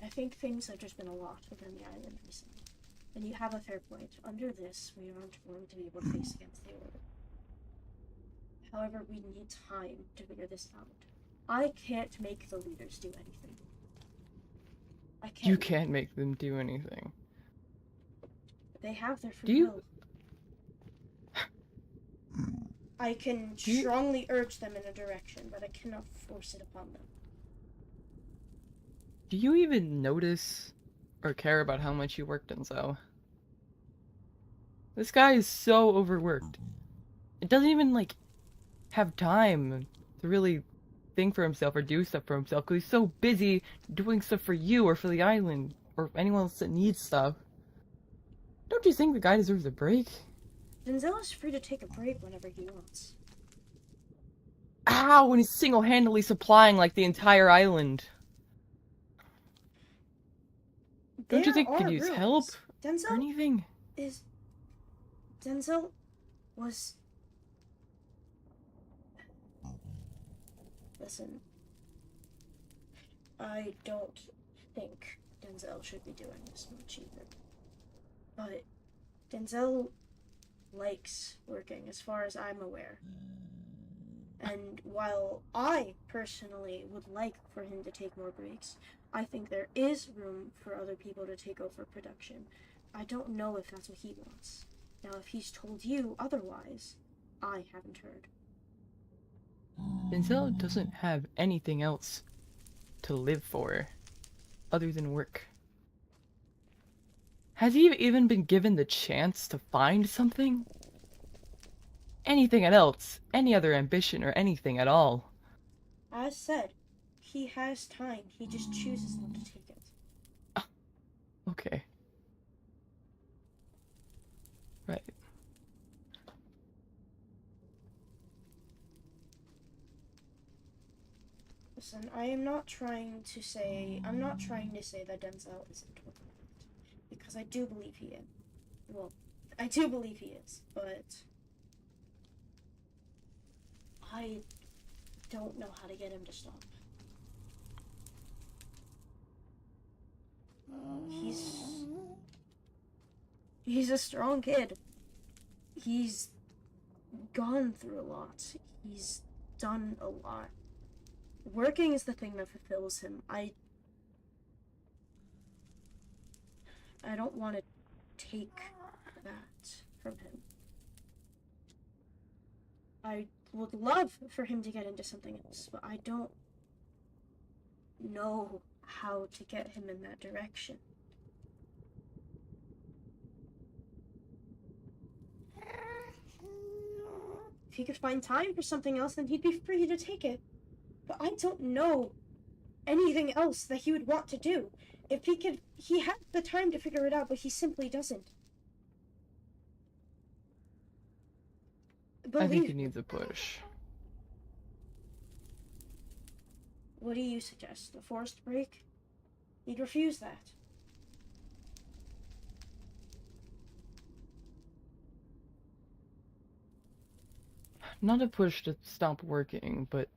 I think things have just been a lot within the island recently. And you have a fair point. Under this, we aren't going to be able to face against the Order. However, we need time to figure this out. I can't make the leaders do anything. I can't. You can't make them do anything. They have their free will. I can strongly urge them in a direction, but I cannot force it upon them. Do you even notice or care about how much you work, Denzel? This guy is so overworked. It doesn't even, like, have time to really think for himself or do stuff for himself because he's so busy doing stuff for you or for the island or anyone else that needs stuff. Don't you think the guy deserves a break? Denzel is free to take a break whenever he wants. Ow, when he's single-handedly supplying, like, the entire island. Don't you think he could use help or anything? Denzel was... Listen, I don't think Denzel should be doing this much either. But Denzel likes working, as far as I'm aware. And while I personally would like for him to take more breaks, I think there is room for other people to take over production. I don't know if that's what he wants. Now, if he's told you otherwise, I haven't heard. Denzel doesn't have anything else to live for other than work. Has he even been given the chance to find something? Anything else? Any other ambition or anything at all? As said, he has time. He just chooses not to take it. Okay. Right. Listen, I'm not trying to say that Denzel isn't overworked. Because I do believe he is. Well, I do believe he is, but I don't know how to get him to stop. He's a strong kid. He's gone through a lot. He's done a lot. Working is the thing that fulfills him. I don't want to take that from him. I would love for him to get into something else, but I don't know how to get him in that direction. If he could find time for something else, then he'd be free to take it. But I don't know anything else that he would want to do. If he could, he had the time to figure it out, but he simply doesn't. I think he needs a push. What do you suggest? A forced break? He'd refuse that. Not a push to stop working, but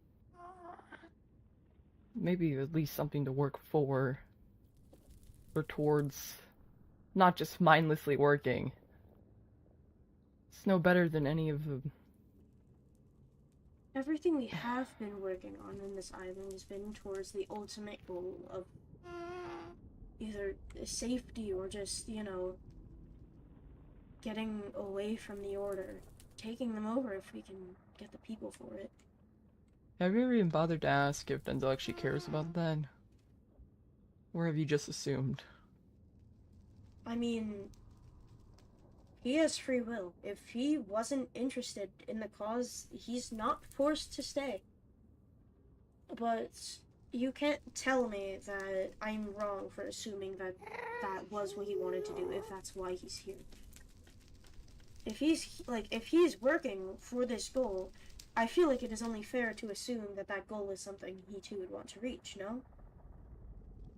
maybe at least something to work for. Or towards. Not just mindlessly working. It's no better than any of the... Everything we have been working on in this island has been towards the ultimate goal of either safety or just, you know, getting away from the order, taking them over if we can get the people for it. Have you ever even bothered to ask if Denzel actually cares about that? Or have you just assumed? I mean, he has free will. If he wasn't interested in the cause, he's not forced to stay. But you can't tell me that I'm wrong for assuming that that was what he wanted to do, if that's why he's here. If he's working for this goal, I feel like it is only fair to assume that that goal is something he too would want to reach, no?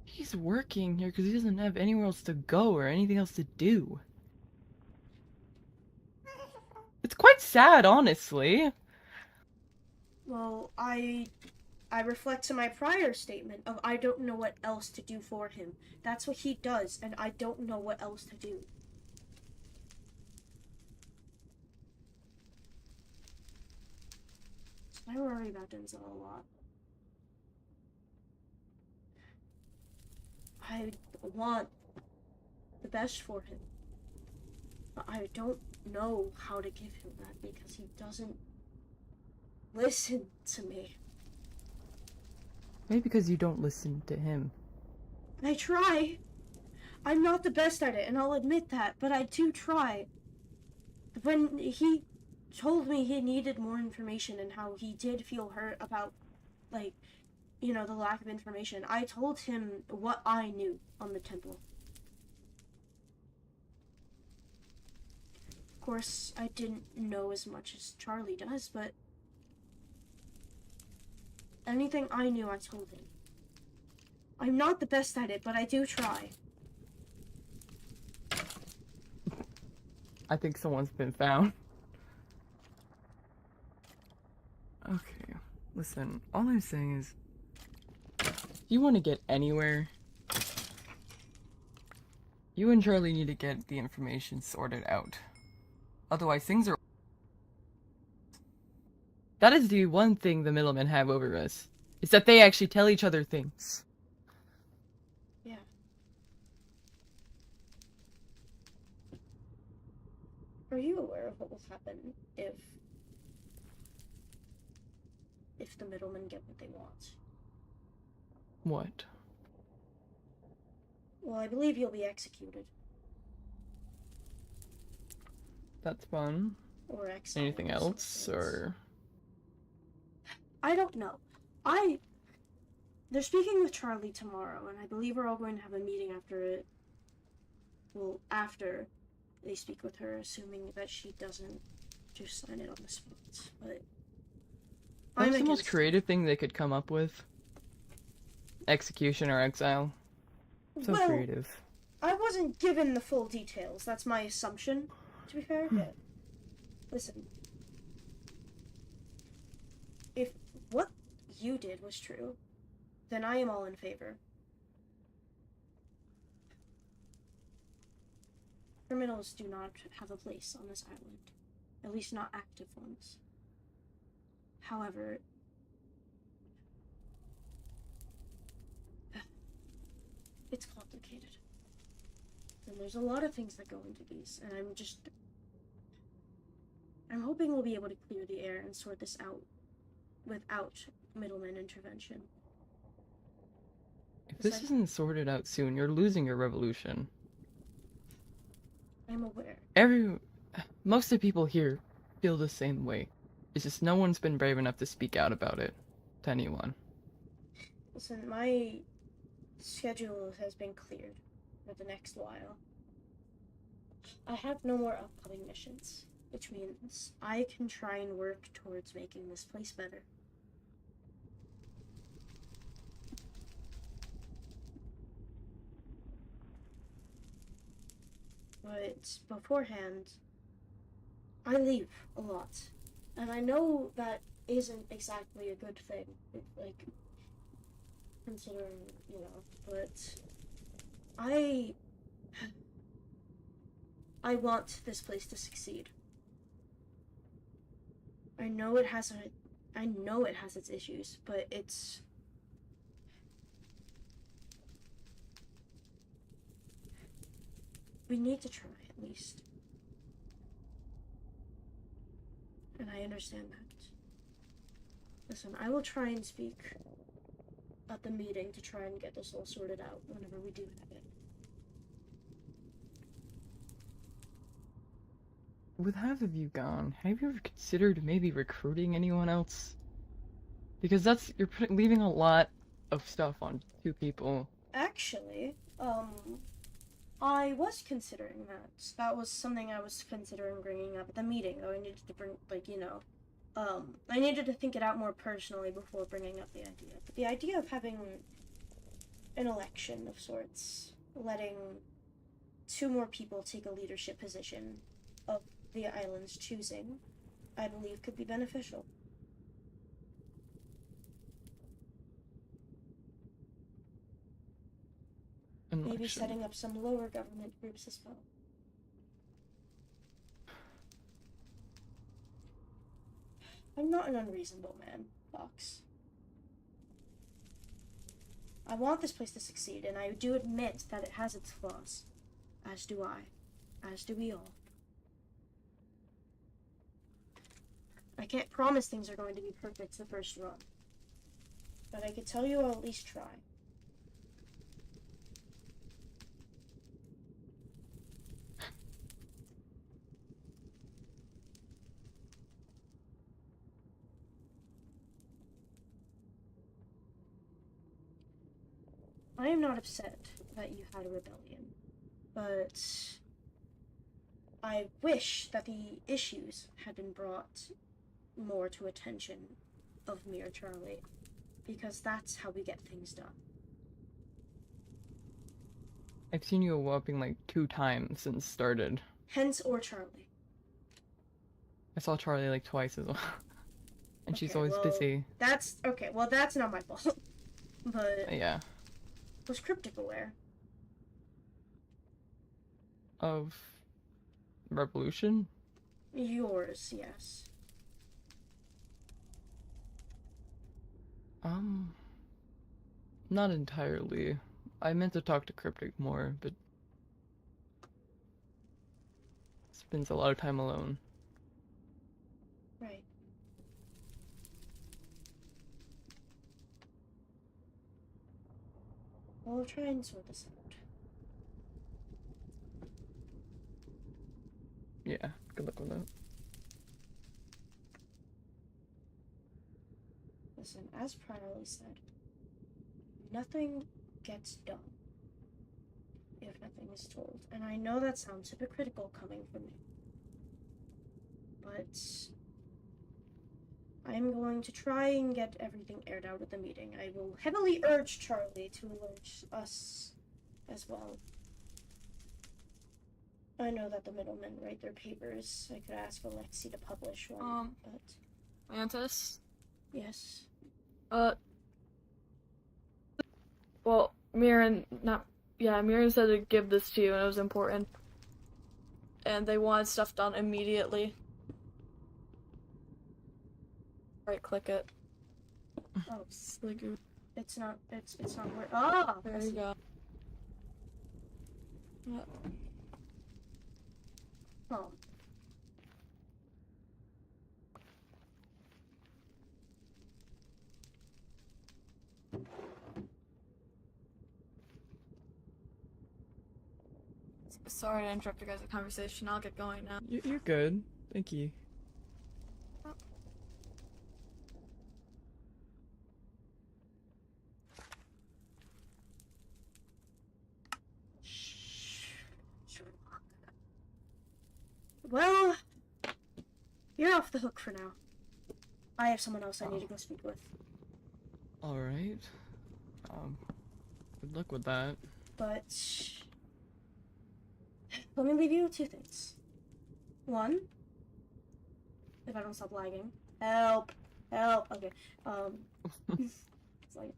He's working here because he doesn't have anywhere else to go or anything else to do. It's quite sad, honestly. Well, I reflect to my prior statement of I don't know what else to do for him. That's what he does, and I don't know what else to do. I worry about Denzel a lot. I want the best for him, but I don't know how to give him that because he doesn't listen to me. Maybe because you don't listen to him. I try. I'm not the best at it, and I'll admit that, but I do try. When he told me he needed more information and how he did feel hurt about, like, you know, the lack of information, I told him what I knew on the temple. Of course, I didn't know as much as Charlie does, but anything I knew, I told him. I'm not the best at it, but I do try. I think someone's been found. Okay, listen, all I'm saying is, if you want to get anywhere, you and Charlie need to get the information sorted out. Otherwise, things are... That is the one thing the middlemen have over us, is that they actually tell each other things. Yeah. Are you aware of what will happen if the middlemen get what they want? What? Well, I believe you'll be executed. That's fun. Or exiled. Anything else, or... I don't know. They're speaking with Charlie tomorrow, and I believe we're all going to have a meeting after it. Well, after they speak with her, assuming that she doesn't just sign it on the spot. But That's the most creative thing they could come up with. Execution or exile. So well, creative. I wasn't given the full details. That's my assumption, to be fair. But listen, if what you did was true, then I am all in favor. Criminals do not have a place on this island. At least not active ones. However, it's complicated. And there's a lot of things that go into these, and I'm hoping we'll be able to clear the air and sort this out without middleman intervention. If this isn't sorted out soon, you're losing your revolution. I'm aware. Most of the people here feel the same way. It's just no one's been brave enough to speak out about it to anyone. Listen, my schedule has been cleared for the next while. I have no more upcoming missions, which means I can try and work towards making this place better. But beforehand, I leave a lot. And I know that isn't exactly a good thing, like, considering, you know, but I want this place to succeed. I know it has its issues, but we need to try, at least. And I understand that. Listen, I will try and speak at the meeting to try and get this all sorted out whenever we do have it. With half of you gone, have you ever considered maybe recruiting anyone else? Because you're leaving a lot of stuff on 2 people. Actually, I was considering that. That was something I was considering bringing up at the meeting. I needed to bring, like, you know, I needed to think it out more personally before bringing up the idea. But the idea of having an election of sorts, letting 2 more people take a leadership position of the island's choosing, I believe could be beneficial. Maybe setting up some lower government groups as well. I'm not an unreasonable man, Fox. I want this place to succeed, and I do admit that it has its flaws. As do I. As do we all. I can't promise things are going to be perfect the first run. But I can tell you I'll at least try. I am not upset that you had a rebellion, but I wish that the issues had been brought more to attention of me or Charlie, because that's how we get things done. I've seen you a whopping like 2 times since started. Hence or Charlie. I saw Charlie like twice as well. And she's Okay, always well, busy. That's okay, well that's not my fault. But Yeah. was Cryptic aware? Of Revolution? Yours, yes. Not entirely. I meant to talk to Cryptic more, but spends a lot of time alone. Right. Well, I'll try and sort this out. Yeah, good luck with that. Listen, as Priorly said, nothing gets done if nothing is told. And I know that sounds hypocritical coming from me. But I'm going to try and get everything aired out at the meeting. I will heavily urge Charlie to urge us as well. I know that the middlemen write their papers. I could ask Alexi to publish one, but... Mantis? Yes? Well, Mirren said to give this to you and it was important. And they wanted stuff done immediately. Right click it. Oh, it's not where. Ah! There you go. Yeah. Oh. Sorry to interrupt you guys' conversation. I'll get going now. You're good. Thank you. Well, you're off the hook for now. I have someone else I need to go speak with. Alright. Good luck with that. But let me leave you with 2 things. 1, if I don't stop lagging. Help! Help! Okay. It's like,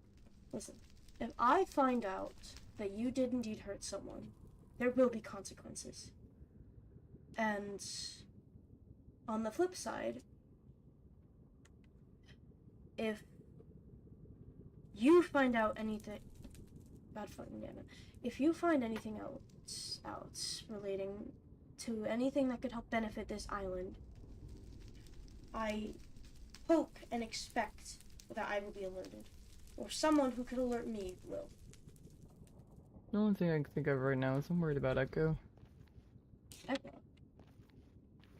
listen. If I find out that you did indeed hurt someone, there will be consequences. And on the flip side, if you find out anything, bad fucking damn it, if you find anything else out relating to anything that could help benefit this island, I hope and expect that I will be alerted. Or someone who could alert me will. The only thing I can think of right now is I'm worried about Echo. Echo?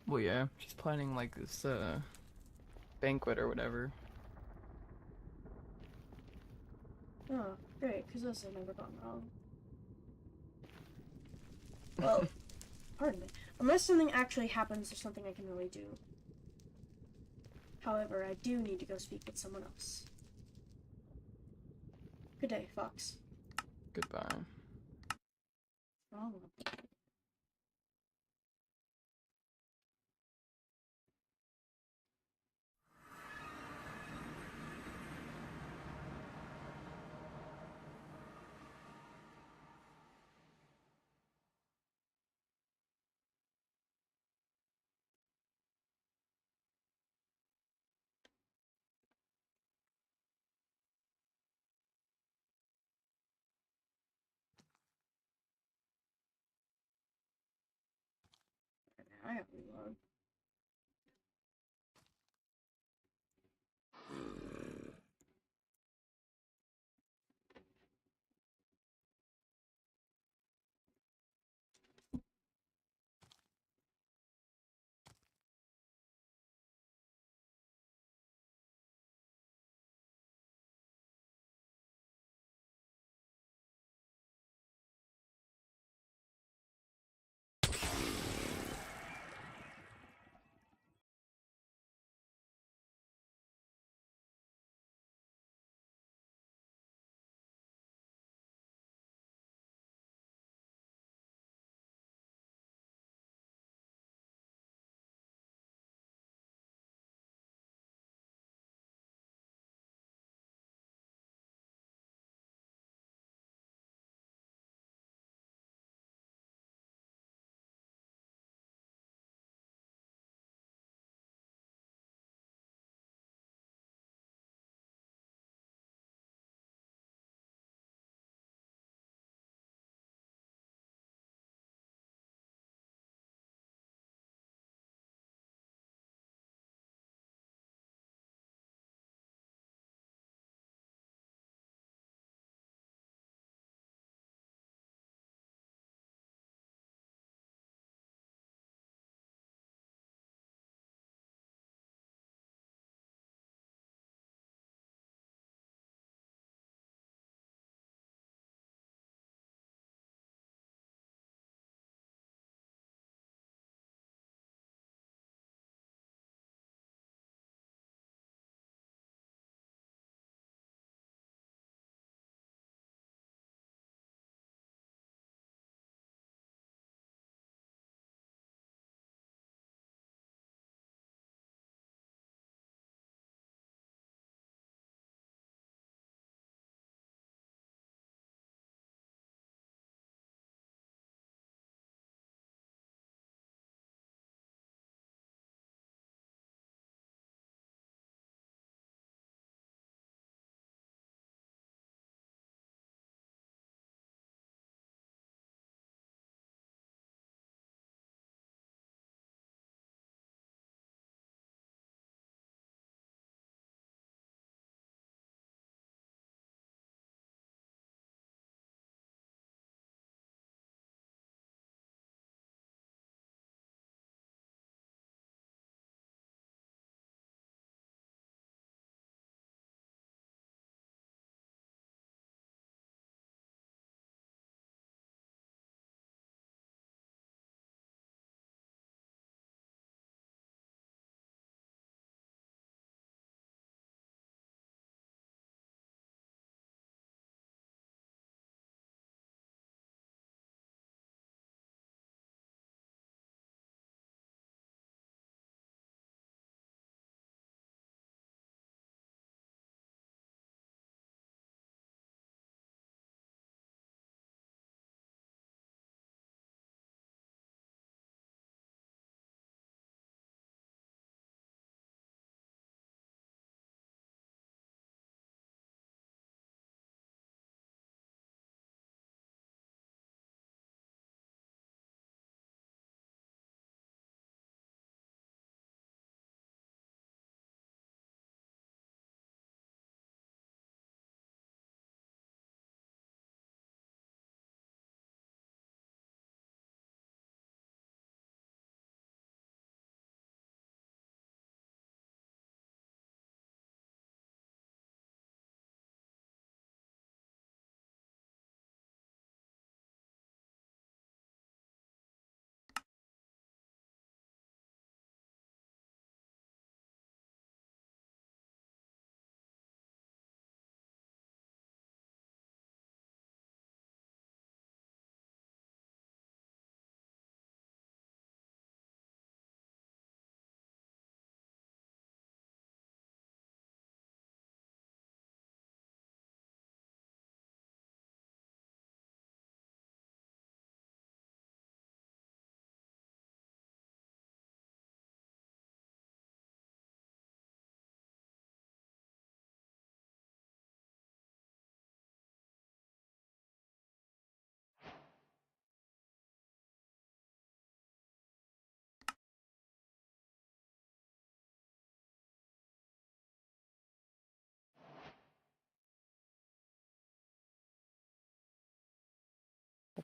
Well, yeah, she's planning like this banquet or whatever. Oh, great, because this has never gone wrong. Well, pardon me. Unless something actually happens, there's something I can really do. However, I do need to go speak with someone else. Good day, Fox. Goodbye. Oh. I have reload.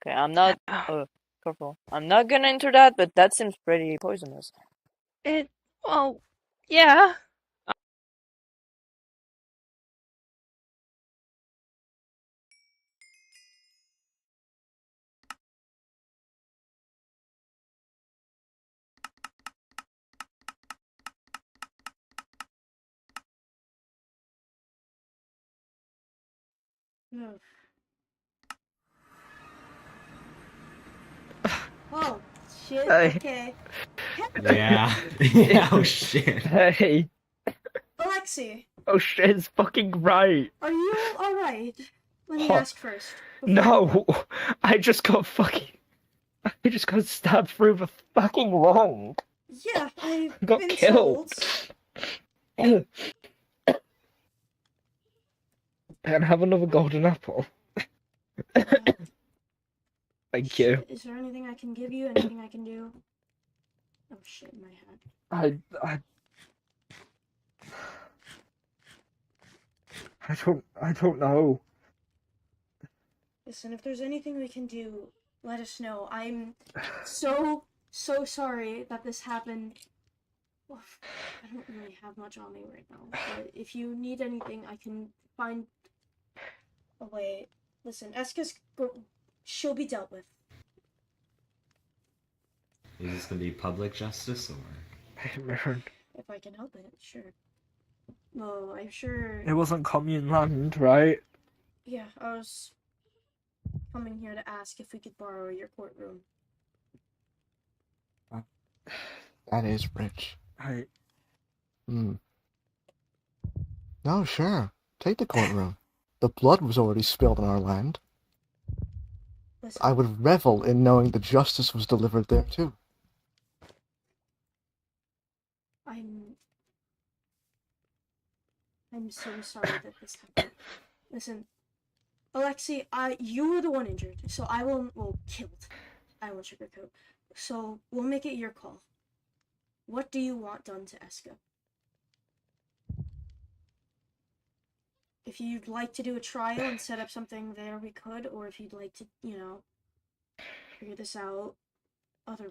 Okay, I'm not. Careful. I'm not gonna enter that, but that seems pretty poisonous. Well, yeah. Ugh. Oh, shit, okay. Yeah. Yeah, oh shit. Hey. Alexi, Oh shit, it's fucking right. are you alright? Let me Huh. ask first. No, I just got stabbed through the fucking lung. Yeah, I've Got been killed. told. And have another golden apple. Thank you. Is there anything I can give you? Anything I can do? Oh shit, my head. I don't know. Listen, if there's anything we can do, let us know. I'm so sorry that this happened. Oof, I don't really have much on me right now, but if you need anything, I can find a way. Listen, she'll be dealt with. Is this gonna be public justice or? If I can help it, sure. No, I'm sure. It wasn't commune land, right? Yeah, I was coming here to ask if we could borrow your courtroom. That is rich. I... No, sure. Take the courtroom. The blood was already spilled on our land. Listen. I would revel in knowing the justice was delivered there, too. I'm so sorry that this happened. Listen, Alexi, you were the one injured, so killed. I won't sugarcoat. So we'll make it your call. What do you want done to Eska? If you'd like to do a trial and set up something there, we could, or if you'd like to, figure this out other,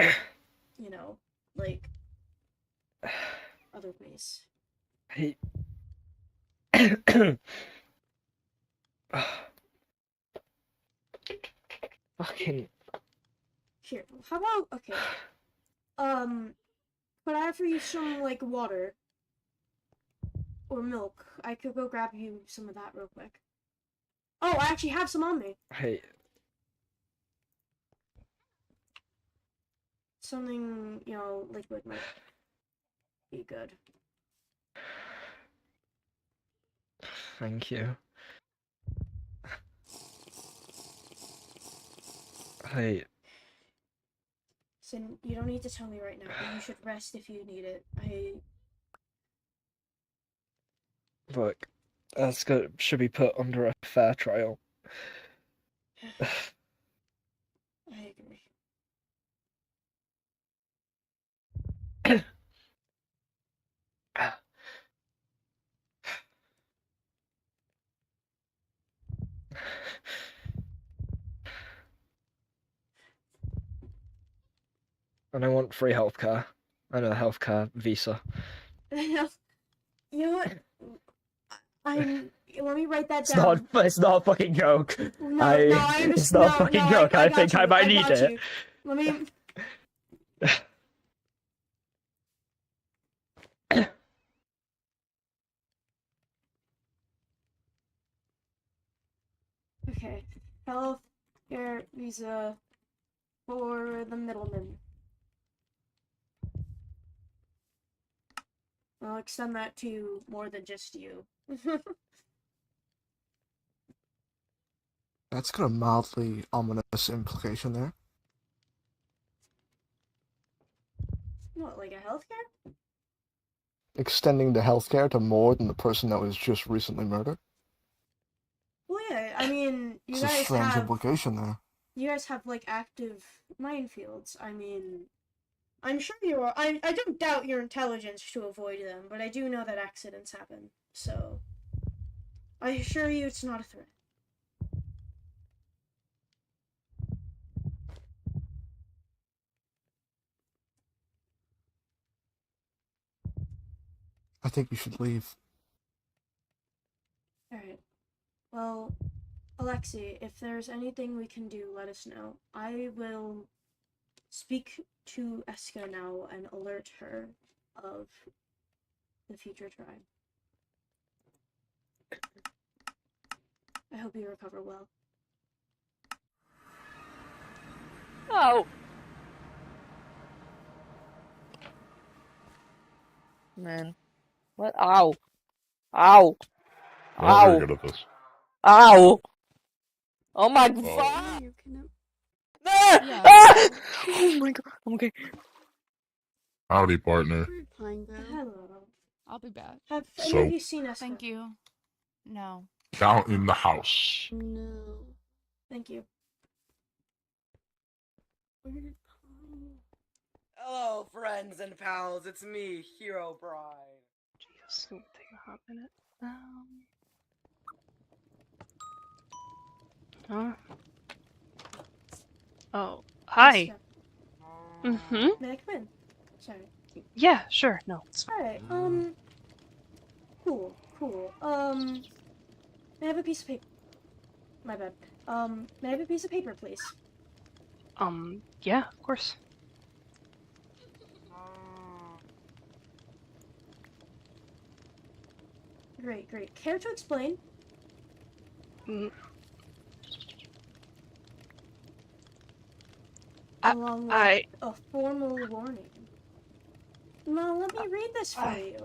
other ways. Fucking... Here, how about, okay, could I offer you some, water? Or milk? I could go grab you some of that real quick. Oh, I actually have some on me. Hey. Something, liquid might be good. Thank you. Hey. So you don't need to tell me right now, but you should rest if you need it. Look, Eska should be put under a fair trial. I agree. And I want free healthcare. And a healthcare visa. You know what? Let me write that down. It's not a fucking joke. No, I understand. It's not a fucking joke. I think I might need it. Let me... Okay. Healthcare visa for the middleman. I'll extend that to more than just you. That's got a mildly ominous implication there. What, like a healthcare? Extending the healthcare to more than the person that was just recently murdered? Well, yeah, I mean, It's a strange implication there. You guys have, active minefields. I mean, I'm sure you are. I don't doubt your intelligence to avoid them, but I do know that accidents happen, so I assure you it's not a threat. I think you should leave. Alright. Well, Alexi, if there's anything we can do, let us know. I will speak to Eska now and alert her of the future tribe. I hope you recover well. Oh! Man. What? Ow. Ow. I'm not very Ow. good at this. Ow. Oh my Oh. god. You can... Ah! Yeah. Ah! Oh my god. I'm okay. Howdy, partner. Hello. I'll be back. Have any So- of you seen Eska? Thank you. No. Down in the house. No. Thank you. Where did Pine? Hello, friends and pals. It's me, Hero Bride. Jesus, take a hot minute. Huh? Oh, hi. Eska. Mm-hmm. May I come in? Sorry. Yeah, sure. No, it's fine. Alright, cool. May I have a piece of paper? My bad. May I have a piece of paper, please? Yeah, of course. Great. Care to explain? Along with a formal warning. Now, let me read this for you.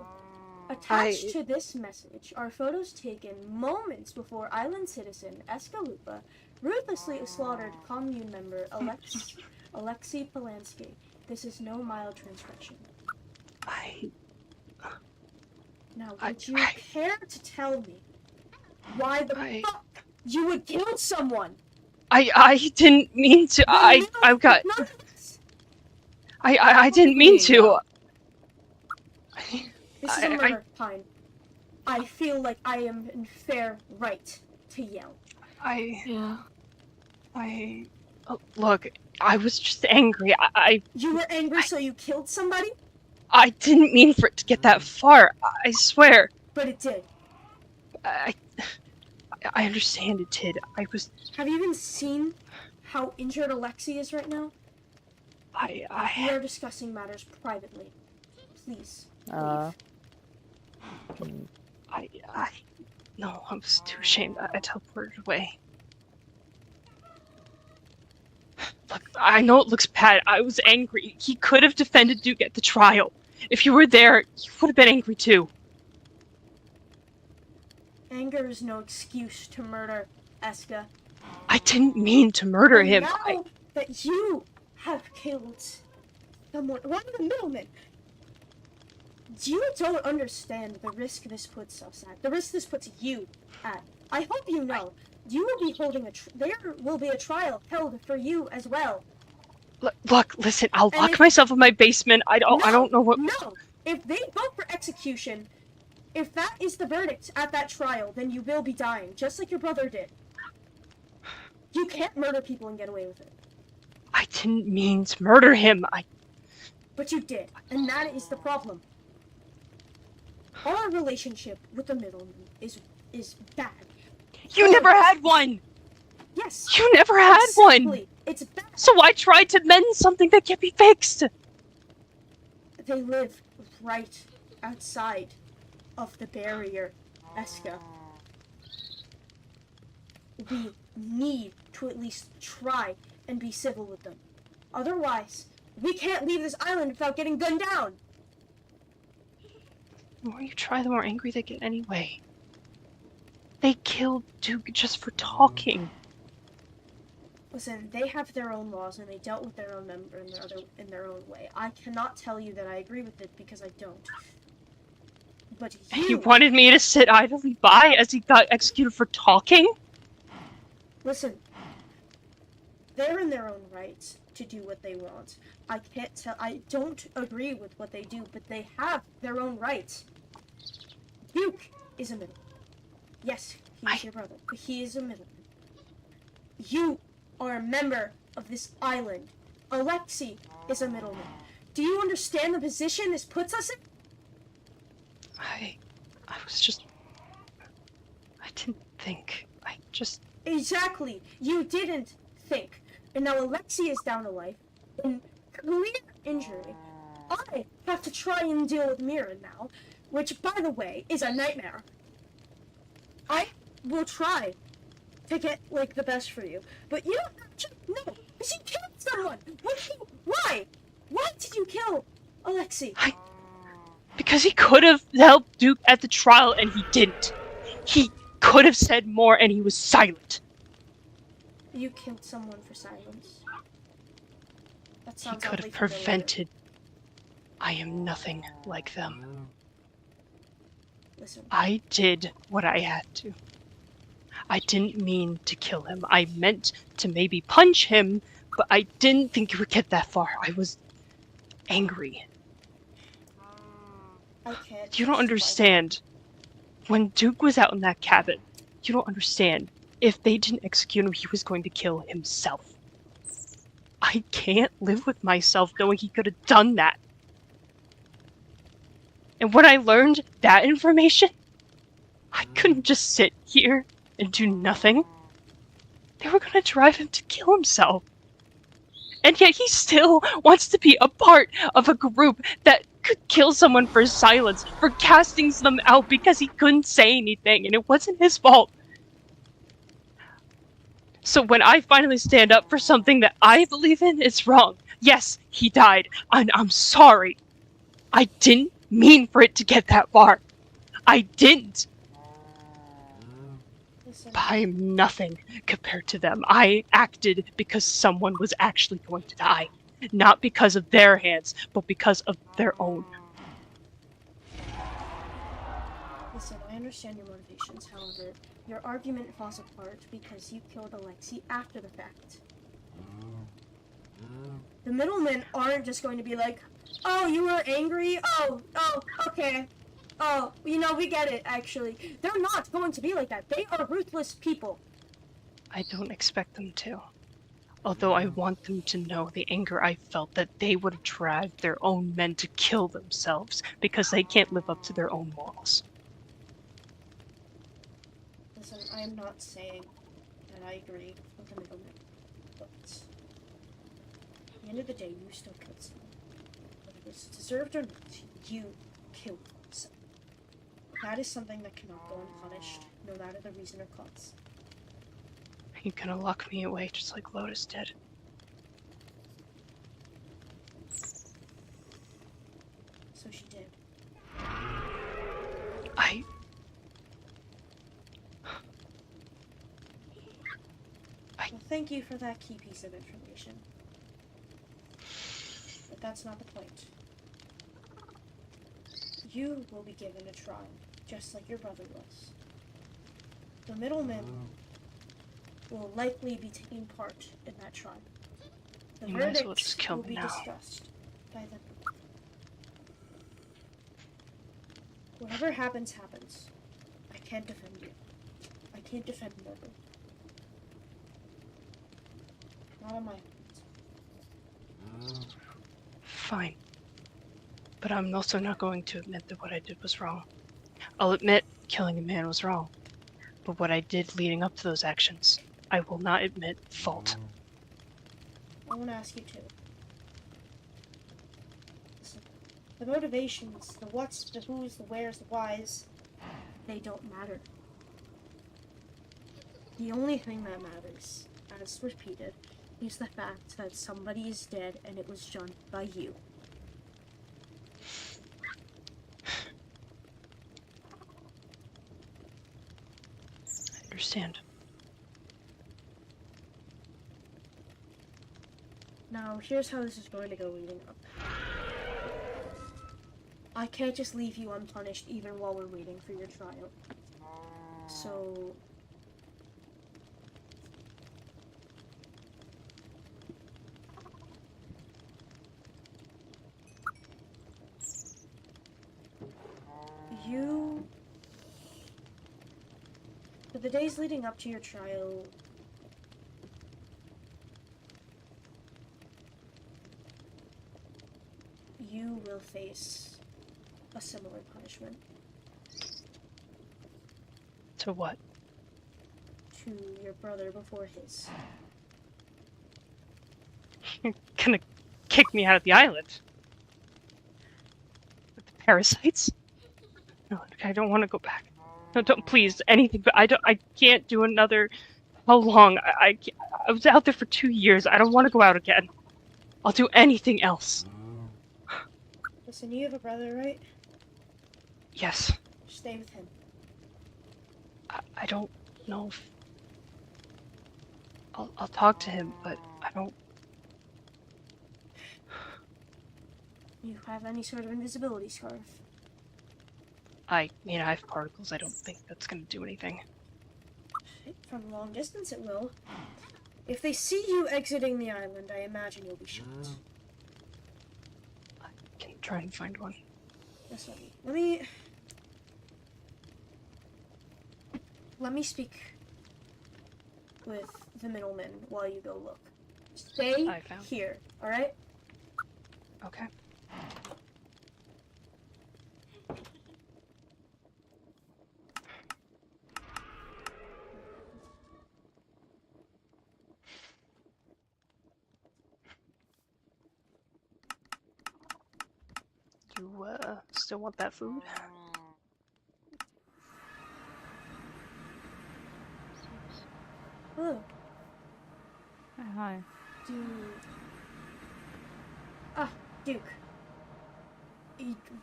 Attached to this message are photos taken moments before island citizen Eskalupa ruthlessly slaughtered commune member Alexei Polanski. This is no mild transgression. Now, would you care to tell me why the fuck you would kill someone? I didn't mean to. I didn't mean to. This is a murder, Pine. I feel like I am in fair right to yell. Look, I was just angry. You were angry, so you killed somebody? I didn't mean for it to get that far. I swear. But it did. I understand it did. Have you even seen how injured Alexei is right now? We are discussing matters privately. Please. No, I was too ashamed. I teleported away. Look, I know it looks bad. I was angry. He could have defended Duke at the trial. If you were there, you would have been angry too. Anger is no excuse to murder, Eska. I didn't mean to murder him. Now that you have killed someone, one of the middlemen, you don't understand the risk this puts us at. The risk this puts you at. I hope you know. You will be holding there will be a trial held for you as well. Look, listen. I'll lock myself in my basement. I don't know what. No, if they vote for execution, if that is the verdict at that trial, then you will be dying, just like your brother did. You can't murder people and get away with it. I didn't mean to murder him. But you did, and that is the problem. Our relationship with the middleman is bad. You never had one! Yes! You never had one! It's bad! So I tried to mend something that can't be fixed! They live right outside of the barrier, Eska. We need to at least try and be civil with them. Otherwise, we can't leave this island without getting gunned down! The more you try, the more angry they get anyway. They killed Duke just for talking. Listen, they have their own laws and they dealt with their own member in their own way. I cannot tell you that I agree with it because I don't. But You wanted me to sit idly by as he got executed for talking? Listen, they're in their own right to do what they want. I don't agree with what they do, but they have their own rights. Duke is a middleman. Yes, he's your brother, but he is a middleman. You are a member of this island. Alexei is a middleman. Do you understand the position this puts us in? I was just... I didn't think. I just... Exactly. You didn't think. And now Alexi is down to life in clear injury. I have to try and deal with Mira now, which, by the way, is a nightmare. I will try to get, like, the best for you. But you don't actually... No! Because you killed someone! Why? Why did you kill Alexi? Because he could have helped Duke at the trial and he didn't. He could have said more and he was silent. You killed someone for silence. That He sounds could oddly have familiar. prevented. I am nothing like them. Listen. I did what I had to. I didn't mean to kill him. I meant to maybe punch him, but I didn't think it would get that far. I was angry. I can't. You don't understand. When Duke was out in that cabin, you don't understand. If they didn't execute him, he was going to kill himself. I can't live with myself knowing he could have done that. And when I learned that information, I couldn't just sit here and do nothing. They were gonna drive him to kill himself. And yet he still wants to be a part of a group that could kill someone for silence, for casting them out because he couldn't say anything and it wasn't his fault. So when I finally stand up for something that I believe in, it's wrong. Yes, he died, and I'm sorry. I didn't mean for it to get that far. I didn't. But I'm nothing compared to them. I acted because someone was actually going to die. Not because of their hands, but because of their own. Listen, I understand your motivations, however, your argument falls apart because you killed Alexi after the fact. The middlemen aren't just going to be like, oh, you were angry? Oh, okay. Oh, we get it, actually. They're not going to be like that. They are ruthless people. I don't expect them to. Although I want them to know the anger I felt that they would have dragged their own men to kill themselves because they can't live up to their own morals. Listen, I am not saying that I agree with the middlemen, but at the end of the day, you still killed someone. Whether it was deserved or not, you killed someone. That is something that cannot go unpunished, no matter the reason or cause. Are you gonna lock me away just like Lotus did? So she did. Well, thank you for that key piece of information. But that's not the point. You will be given a trial, just like your brother was. The middlemen will likely be taking part in that trial. The You might as well verdict just kill will me be now. discussed by them. Whatever happens, happens. I can't defend you. I can't defend murder. Not on my hands. Fine. But I'm also not going to admit that what I did was wrong. I'll admit killing a man was wrong. But what I did leading up to those actions, I will not admit fault. I want to ask you too. Listen, the motivations, the what's, the who's, the where's, the why's, they don't matter. The only thing that matters, as repeated, is the fact that somebody is dead and it was done by you. I understand. Now, here's how this is going to go leading up. I can't just leave you unpunished even while we're waiting for your trial. So... you... For the days leading up to your trial... you will face a similar punishment. To what? To your brother before his. You're gonna kick me out of the island? With the parasites? No, I don't want to go back. No, don't, please, anything, but I can't do another. How long? I was out there for 2 years. I don't want to go out again. I'll do anything else. Listen, you have a brother, right? Yes. Stay with him. I don't know if... I'll talk to him, but I don't... You have any sort of invisibility scarf? I mean, I have particles. I don't think that's gonna do anything. From long distance it will. If they see you exiting the island, I imagine you'll be shot. I can try and find one. Listen, let me speak with the middleman while you go look. Stay here, alright? Okay. You, still want that food? Hello. Hi. Duke. Ah, Duke.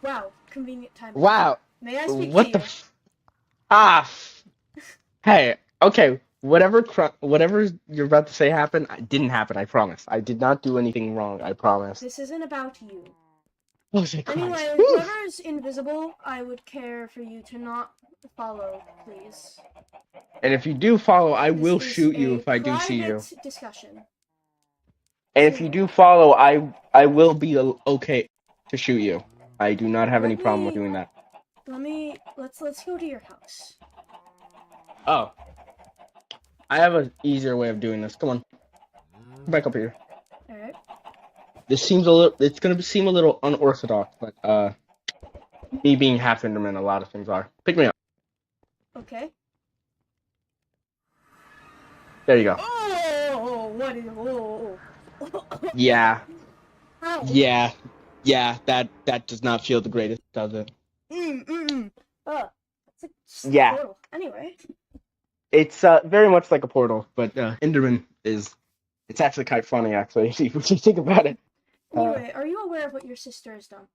Wow, convenient time. Wow. May I speak What to the you? Hey, okay, whatever you're about to say happened, didn't happen, I promise. I did not do anything wrong, I promise. This isn't about you. Oh, say Christ. Anyway, Whew. whoever is invisible, I would care for you to not follow, please. And if you do follow, I This will is shoot you a if I do see you. private discussion. And if you do follow, I will be okay to shoot you. I do not have any problem with doing that. Let's go to your house. Oh. I have an easier way of doing this. Come on. Come back up here. Alright. It's gonna seem a little unorthodox, but me being half Enderman, a lot of things are. Pick me up. Okay. There you go. Oh, what is... Oh. Yeah. Ow. Yeah, that does not feel the greatest, does it? It's just Yeah. a portal. Anyway. It's very much like a portal, but Enderman it's actually quite funny, actually, if you think about it. Anyway, are you aware of what your sister has done?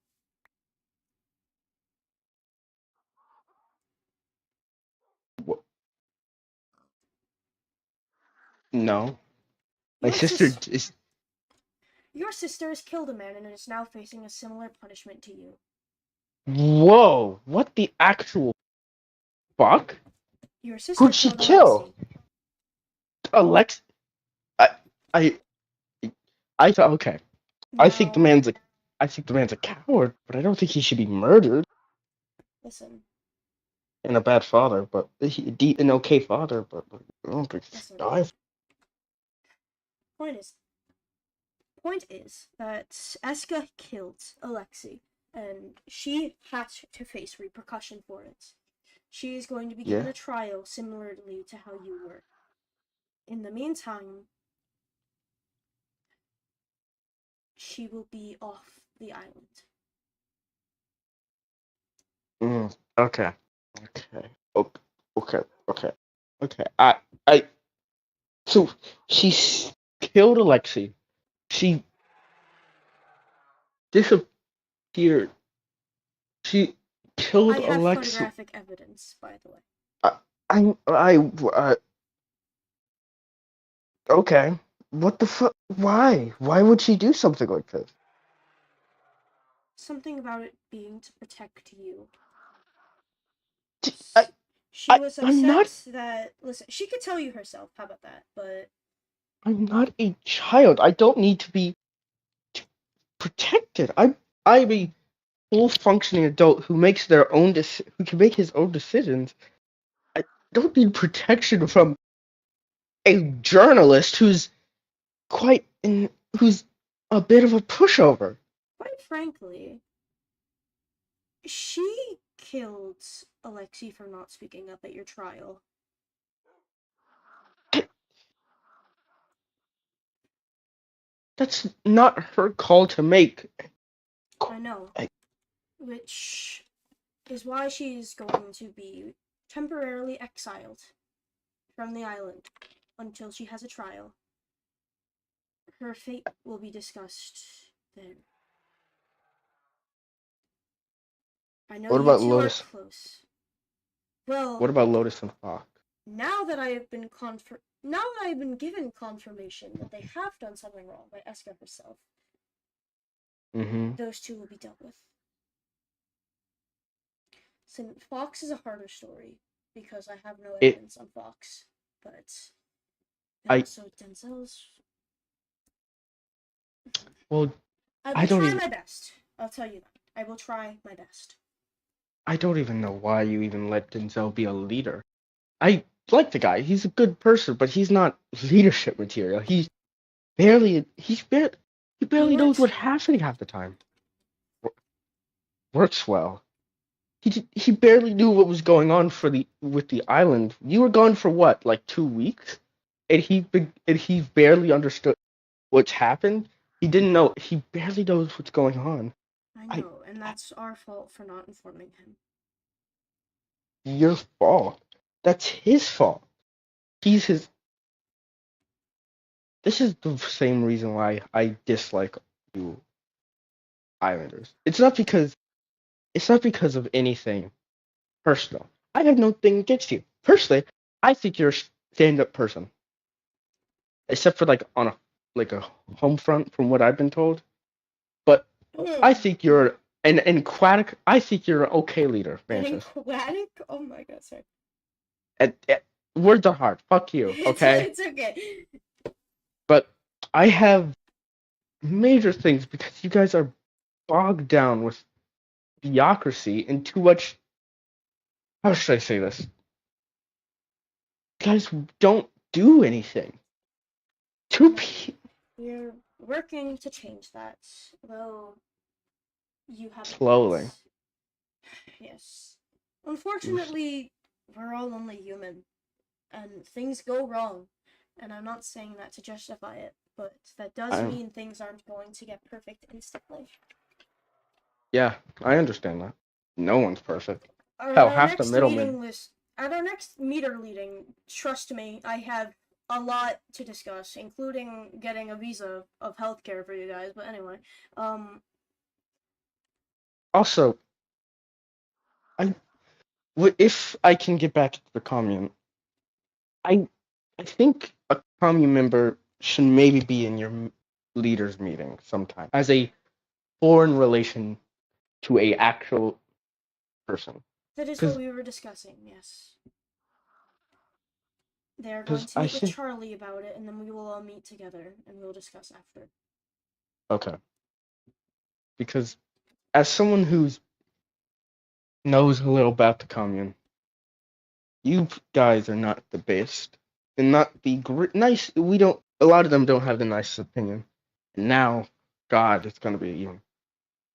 No. My sister is... Your sister has killed a man and is now facing a similar punishment to you. Whoa! What the actual fuck? Your sister Who'd she killed kill? Alexei. I thought, okay. I think the man's a coward, but I don't think he should be murdered. Listen. And a bad father, but an okay father, but I don't think he died. Point is that Eska killed Alexei, and she had to face repercussion for it. She is going to be given a trial similarly to how you were. In the meantime, she will be off the island. Okay. So she killed Alexei. She disappeared. She killed I have Alexei. photographic evidence, by the way. Okay. What the fuck? Why? Why would she do something like this? Something about it being to protect you. I'm upset that... Listen, she could tell you herself, how about that, but... I'm not a child. I don't need to be protected. I'm a full functioning adult who makes who can make his own decisions. I don't need protection from a journalist who's who's a bit of a pushover. Quite frankly, she killed Alexei for not speaking up at your trial. That's not her call to make. I know. Which is why she is going to be temporarily exiled from the island until she has a trial. Her fate will be discussed then. I know What you about two Lotus? are close. Well, What about Lotus and Fox? now that I have been given confirmation that they have done something wrong by Eska herself, Mm-hmm. those two will be dealt with. So Fox is a harder story because I have no evidence on Fox, but also Denzel's. Well, I I will don't try even. my best. I'll tell you that. I will try my best. I don't even know why you even let Denzel be a leader. I like the guy. He's a good person, but he's not leadership material. He barely knows what's happening half the time. Works well. He barely knew what was going on with the island. You were gone for what, like 2 weeks, and he barely understood what's happened. He didn't know. He barely knows what's going on. I know, and that's our fault for not informing him. Your fault. That's his fault. He's his. This is the same reason why I dislike you Islanders. It's not because of anything personal. I have nothing against you. Personally, I think you're a stand-up person. Except for like on a home front, from what I've been told. But I think you're an aquatic. I think you're an okay leader, An Mantis. aquatic? Oh my god, sorry. Words are hard. Fuck you. Okay. It's okay. But I have major things because you guys are bogged down with bureaucracy and too much. How should I say this? You guys don't do anything. We're working to change that, though you have Slowly. Yes. Unfortunately, we're all only human, and things go wrong. And I'm not saying that to justify it, but that does mean things aren't going to get perfect instantly. Yeah, I understand that. No one's perfect. At Hell, our half the next middlemen. At our next meter meeting, trust me, I have a lot to discuss, including getting a visa of healthcare for you guys. But anyway, Also, if I can get back to the commune, I think a commune member should maybe be in your leaders meeting sometime as a foreign relation to a actual person. that is what we were discussing. Yes. They're going to meet with Charlie about it, and then we will all meet together, and we'll discuss after. Okay. Because as someone who knows a little about the commune, you guys are not the best, and not the nice. We don't. A lot of them don't have the nicest opinion. And now, God, it's gonna be even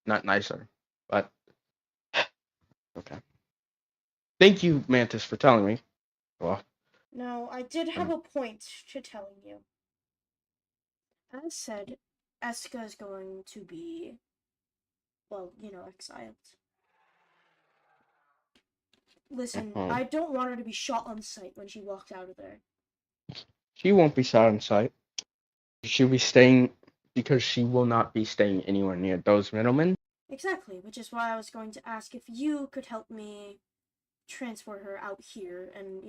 not nicer. But okay. Thank you, Mantis, for telling me. Well. Now, I did have a point to telling you. As said, Eska is going to be, well, exiled. Listen, I don't want her to be shot on sight when she walks out of there. She won't be shot on sight. She'll be staying because she will not be staying anywhere near those middlemen. Exactly, which is why I was going to ask if you could help me transport her out here and,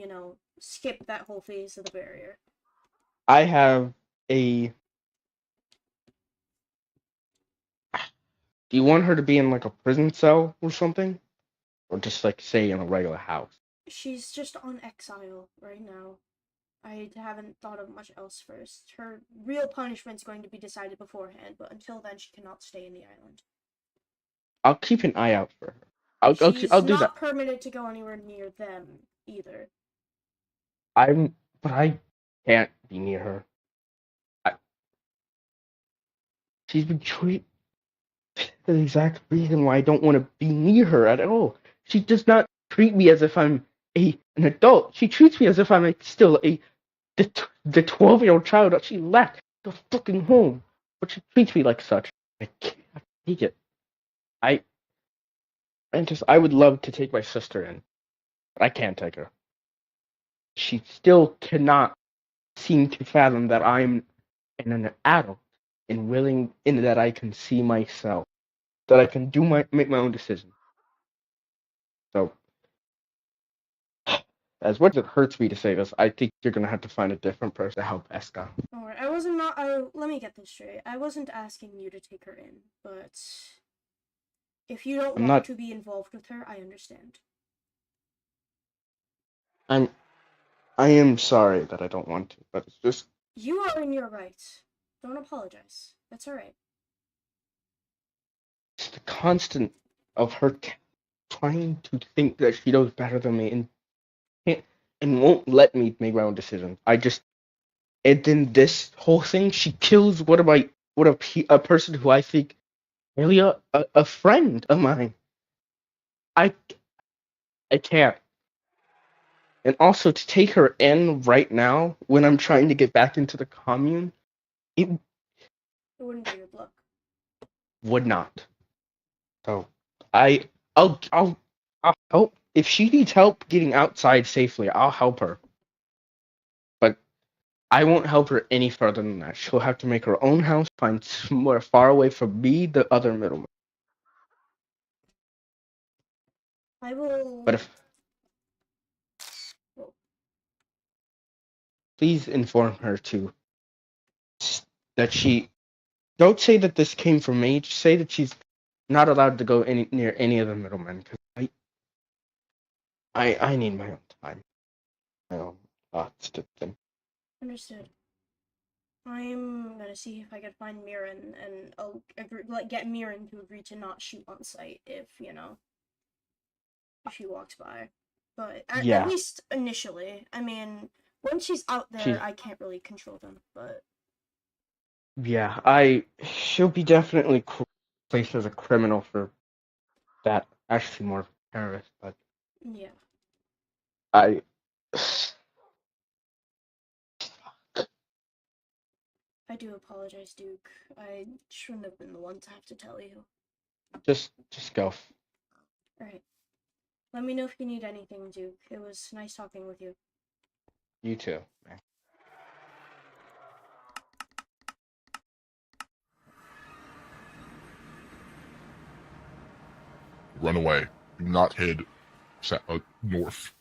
skip that whole phase of the barrier. I have a... Do you want her to be in like a prison cell or something? Or just like say in a regular house? She's just on exile right now. I haven't thought of much else first. Her real punishment's going to be decided beforehand, but until then she cannot stay in the island. I'll keep an eye out for her. I'll do that. She's not permitted to go anywhere near them either. But I can't be near her. She's been treated. The exact reason why I don't want to be near her at all. She does not treat me as if I'm an adult. She treats me as if I'm still the 12-year-old child that she left the fucking home. But she treats me like such. I can't take it. I would love to take my sister in, but I can't take her. She still cannot seem to fathom that I'm an adult and willing, and that I can see myself, that I can make my own decisions. So, as much as it hurts me to say this, I think you're gonna have to find a different person to help Eska. Alright, let me get this straight. I wasn't asking you to take her in, but if you don't want to be involved with her, I understand. I am sorry that I don't want to, but it's just... You are in your rights. Don't apologize. That's alright. It's the constant of her trying to think that she knows better than me and won't let me make my own decisions. And then this whole thing, she kills a person who I think really a friend of mine. I can't. And also to take her in right now when I'm trying to get back into the commune, it wouldn't be good luck. Would not. So I'll help. If she needs help getting outside safely, I'll help her. But I won't help her any further than that. She'll have to make her own house, find somewhere far away from me, the other middleman. I will... But please inform her that she... Don't say that this came from me. Just say that she's not allowed to go near any of the middlemen, because I need my own time. My own thoughts to think. Understood. I'm gonna see if I can find Mirren, and I'll get Mirren to agree to not shoot on sight if she walks by. But at least initially, I mean, once she's out there, I can't really control them. But yeah, she'll be definitely placed as a criminal for that. Actually, more terrorist, but yeah. I do apologize, Duke. I shouldn't have been the one to have to tell you. Just go. Alright. Let me know if you need anything, Duke. It was nice talking with you. You too, man. Run away. Do not head north.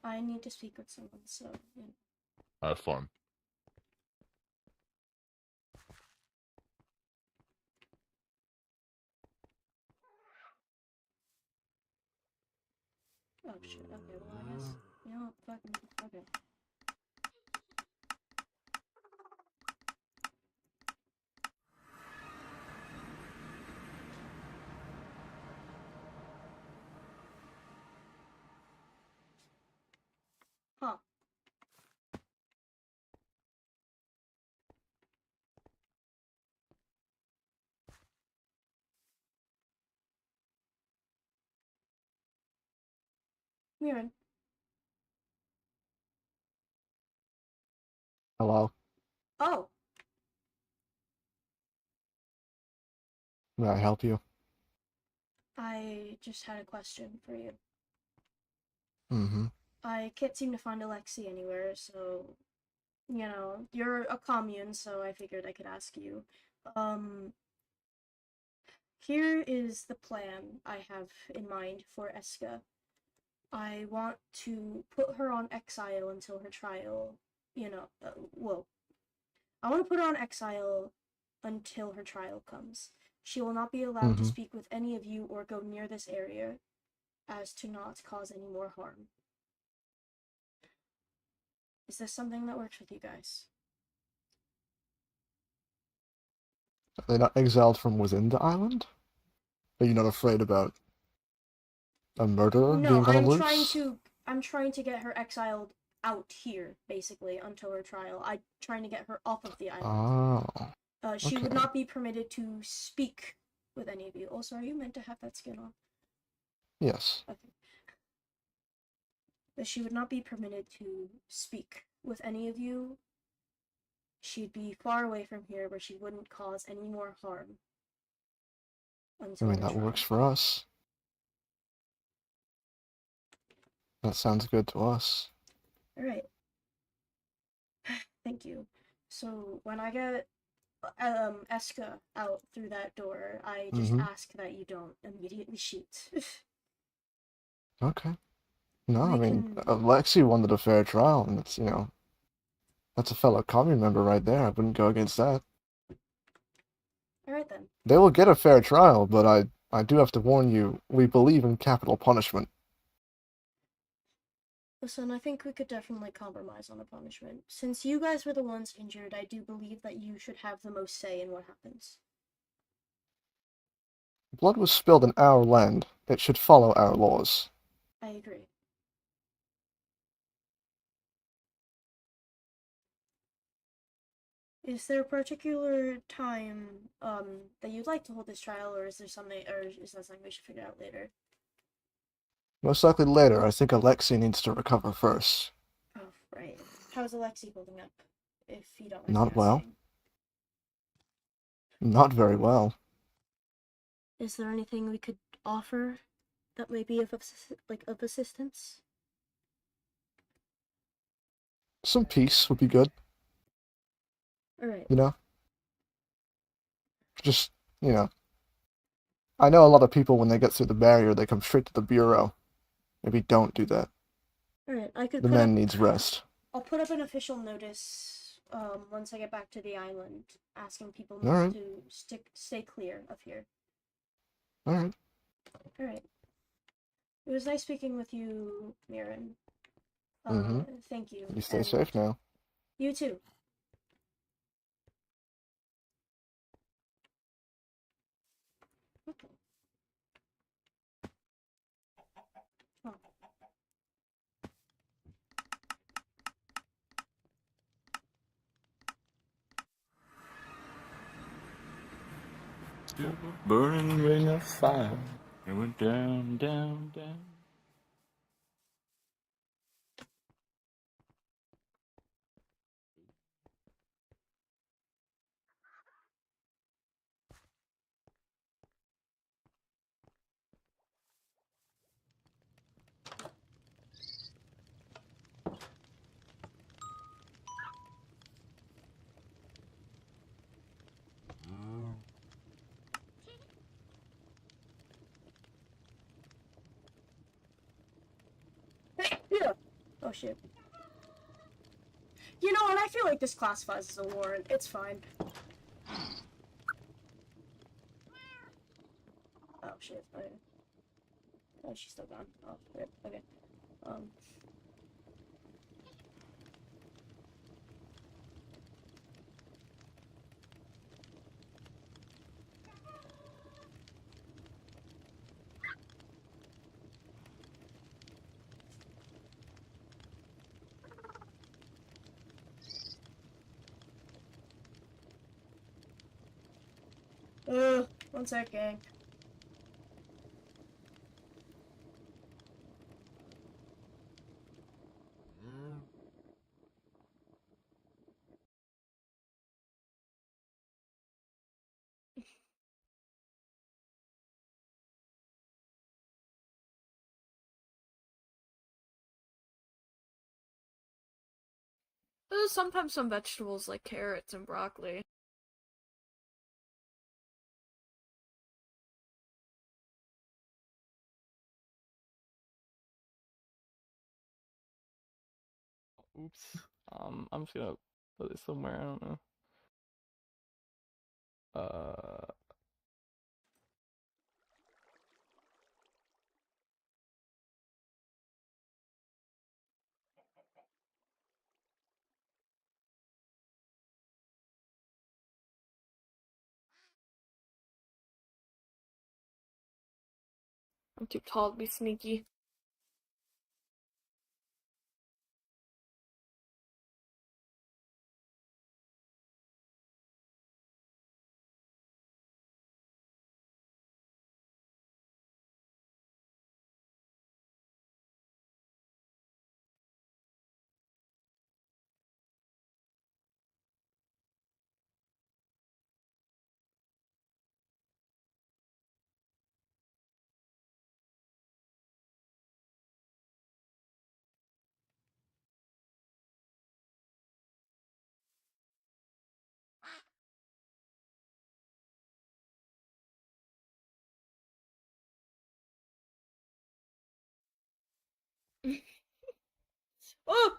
I need to speak with someone, so... Yeah. Have fun. Oh shit, okay, well I guess... You know what, fucking... Okay. Huh. Mirren. Hello. Oh. May I help you? I just had a question for you. Mm-hmm. I can't seem to find Alexi anywhere, so... You know, you're a commune, so I figured I could ask you. Here is the plan I have in mind for Eska. I want to put her on exile until her trial, I want to put her on exile until her trial comes. She will not be allowed to speak with any of you or go near this area, as to not cause any more harm. Is this something that works with you guys? Are they not exiled from within the island? Are you not afraid about a murderer being on the loose? I'm trying to get her exiled out here, basically, until her trial. I'm trying to get her off of the island. Oh. She would not be permitted to speak with any of you. Also, are you meant to have that skin on? Yes. Okay. that she would not be permitted to speak with any of you. She'd be far away from here where she wouldn't cause any more harm. I Until mean, the that trial. works for us. That sounds good to us. Alright. Thank you. So when I get Eska out through that door, I just ask that you don't immediately shoot. Okay. No, We I mean, can- Alexi wanted a fair trial, and it's, that's a fellow commune member right there. I wouldn't go against that. Alright then. They will get a fair trial, but I do have to warn you, we believe in capital punishment. Listen, I think we could definitely compromise on the punishment. Since you guys were the ones injured, I do believe that you should have the most say in what happens. Blood was spilled in our land. It should follow our laws. I agree. Is there a particular time that you'd like to hold this trial, or is there something, or is that something we should figure out later? Most likely later. I think Alexi needs to recover first. Oh, right. How's Alexi holding up, if you don't mind Not me well. asking? Not very well. Is there anything we could offer that may be of assistance? Some peace would be good. Alright. Just, I know a lot of people, when they get through the barrier, they come straight to the bureau. Maybe don't do that. Alright, I could The man needs rest. I'll put up an official notice, once I get back to the island, asking people Alright. to stay clear of here. Alright. Alright. It was nice speaking with you, Mirren. Thank you. You stay and safe now. You too. Oh. Still a burning ring of fire. It went down, down, down. Yeah. Oh shit. You know what? I feel like this classifies as a warrant. It's fine. Oh shit. Okay. Oh, she's still gone. Oh, rip. Okay. One sec, gang. There's sometimes some vegetables like carrots and broccoli. Oops. I'm just gonna put it somewhere. I don't know. I'm too tall to be sneaky. Oh!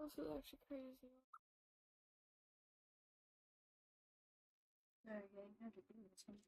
This is actually crazy. Very good. I have to do this one.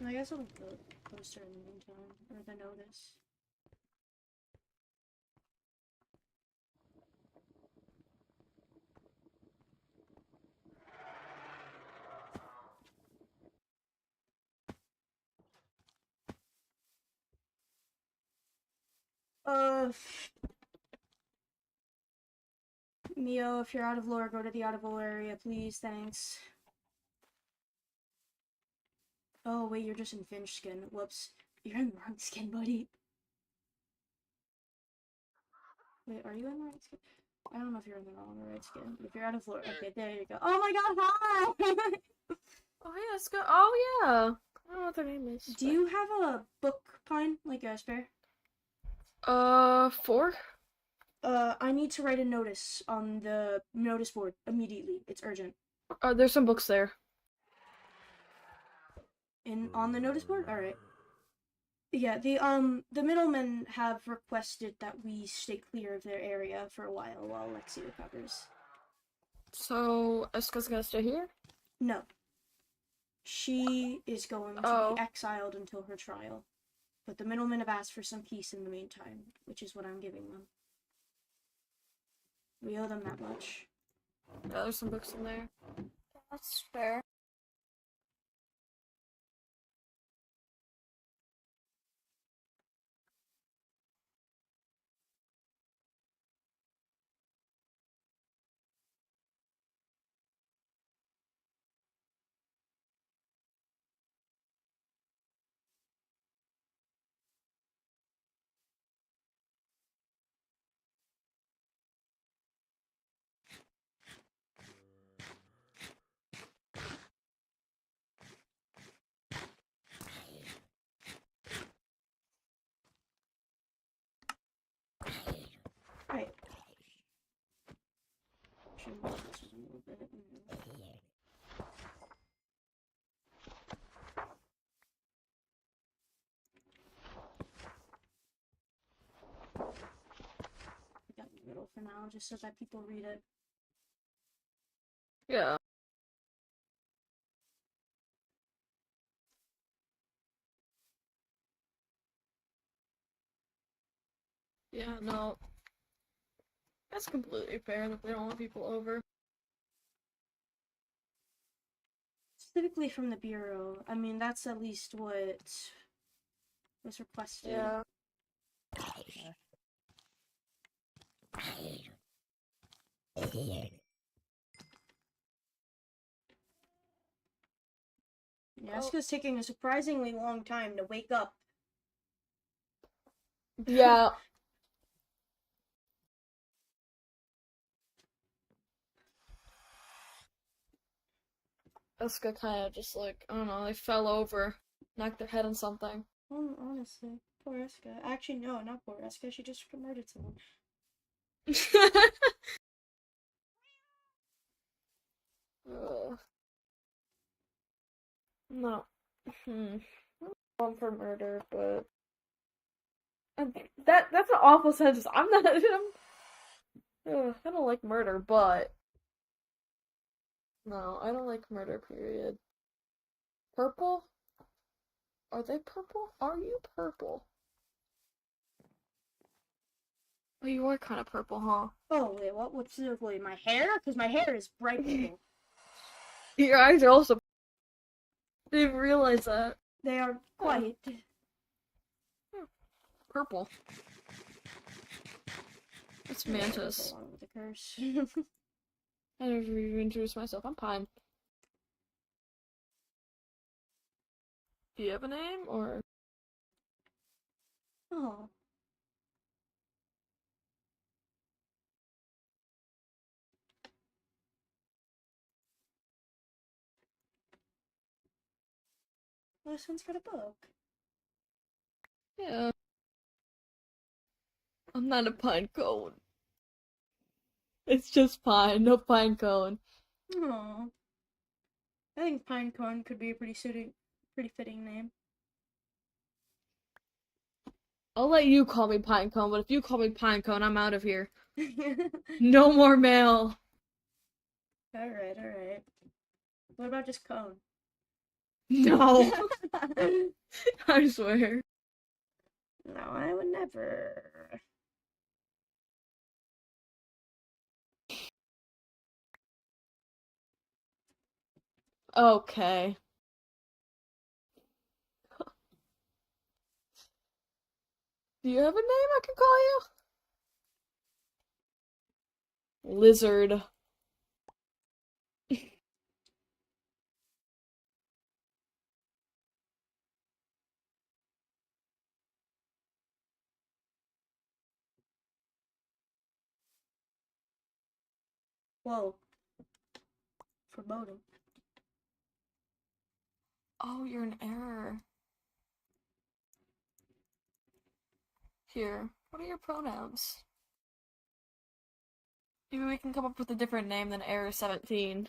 I guess I'll go poster in the meantime, or the notice. Mio, if you're out of lore, go to the out of lore area, please. Thanks. Oh, wait, you're just in Finch skin. Whoops. You're in the wrong skin, buddy. Wait, are you in the right skin? I don't know if you're in the wrong or right skin. If you're out of lore, okay, there you go. Oh my god, hi! Oh yeah, let's go. Oh yeah. I don't know what their name is. Do you have a book, Pine? Like a spare? 4? I need to write a notice on the notice board immediately. It's urgent. There's some books there. On the notice board? Alright. Yeah, the middlemen have requested that we stay clear of their area for a while Lexi recovers. So, Eska's gonna stay here? No. She is going to be exiled until her trial. But the middlemen have asked for some peace in the meantime, which is what I'm giving them. We owe them that much. Yeah, there's some books in there. That's fair. Right. Should move this a little bit. Put that in the middle for now, just so that people read it. Yeah. Yeah, no. That's completely fair that they don't want people over. Specifically from the Bureau. I mean, that's at least what was requested. Yeah. Yaska's taking a surprisingly long time to wake up. Yeah. Eska kind of just like, I don't know, they fell over, knocked their head on something. Honestly, poor Eska. Actually, no, not poor Eska. She just murdered someone. No. One for murder, but that's an awful sentence. I'm not. I don't like murder, but no, I don't like murder. Period. Purple? Are they purple? Are you purple? Oh, you are kind of purple, huh? Oh, wait, what? What's specifically my hair? Because my hair is bright purple. Your eyes are also. Didn't realize that. They are quite Purple. It's Mantis. along with the curse. I never even introduced myself. I'm Pine. Do you have a name, or? Oh. Well, this one's got a book. Yeah. I'm not a pine cone. It's just pine, no pine cone. Aww. I think Pinecone could be a pretty fitting name. I'll let you call me pine cone, but if you call me pine cone, I'm out of here. No more mail. Alright, alright. What about just Cone? No. I swear. No, I would never. Okay. Do you have a name I can call you? Lizard. Whoa. Foreboding. Oh, you're an error. Here, what are your pronouns? Maybe we can come up with a different name than Error 17.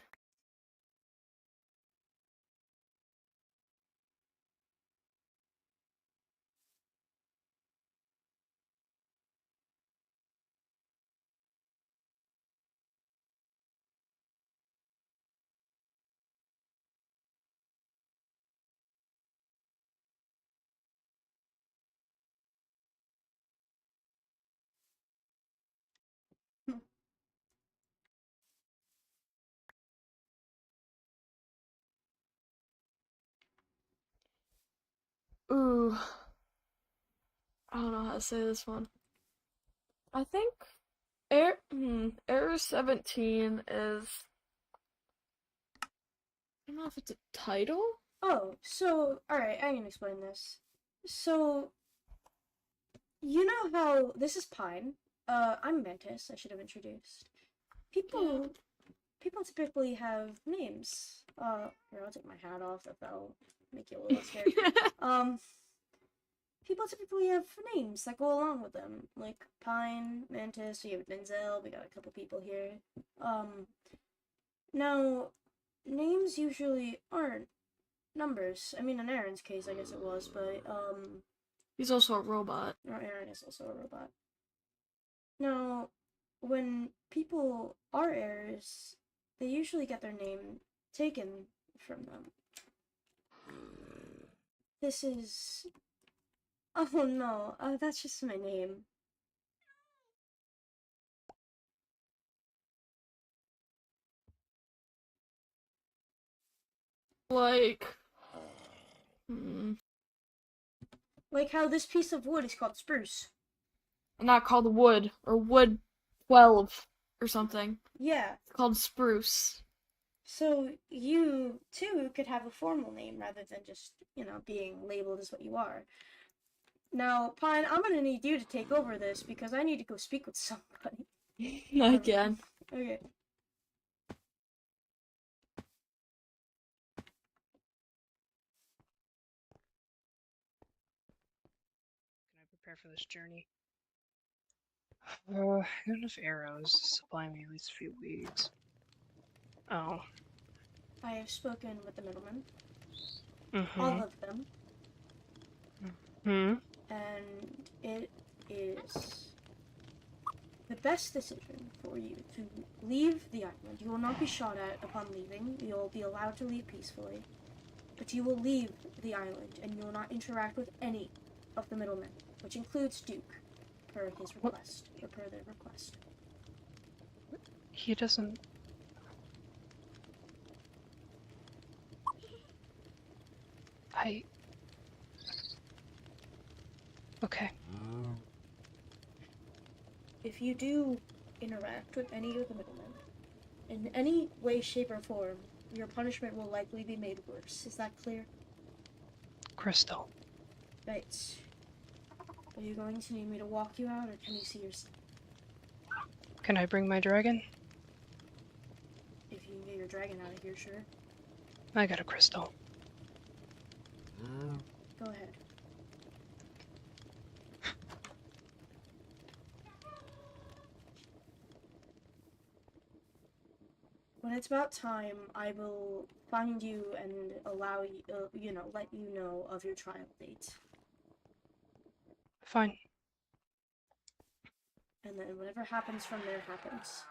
Ooh. I don't know how to say this one. I think Error 17 is. I don't know if it's a title? Oh, so, alright, I can explain this. So, you know how this is Pine. I'm Mantis, I should have introduced. People typically have names. Here, I'll take my hat off, that'll make you a little scared. People typically have names that go along with them, like Pine, Mantis, we have Denzel, we got a couple people here. Now, names usually aren't numbers. I mean, in Aaron's case, I guess it was, but, He's also a robot. no, Aaron is also a robot. Now, when people are heirs, they usually get their name taken from them. This is... Oh no, that's just my name. Like... Like how this piece of wood is called spruce. Not called wood, or wood 12, or something. Yeah. It's called spruce. So you, too, could have a formal name rather than just, being labeled as what you are. Now, Pine, I'm gonna need you to take over this because I need to go speak with somebody. Again. Okay. Can I prepare for this journey? I got enough arrows to supply me at least a few weeks. Oh. I have spoken with the middlemen. Mm-hmm. All of them. Hmm? And it is the best decision for you to leave the island. You will not be shot at upon leaving. You'll be allowed to leave peacefully. But you will leave the island, and you will not interact with any of the middlemen, which includes Duke, per his request, or per their request. He doesn't... Okay. If you do interact with any of the middlemen, in any way, shape, or form, your punishment will likely be made worse. Is that clear? Crystal. Right. Are you going to need me to walk you out, or can you see yourself? Can I bring my dragon? If you can get your dragon out of here, sure. I got a crystal. Go ahead. When it's about time, I will find you and allow you, let you know of your trial date. Fine. And then whatever happens from there happens.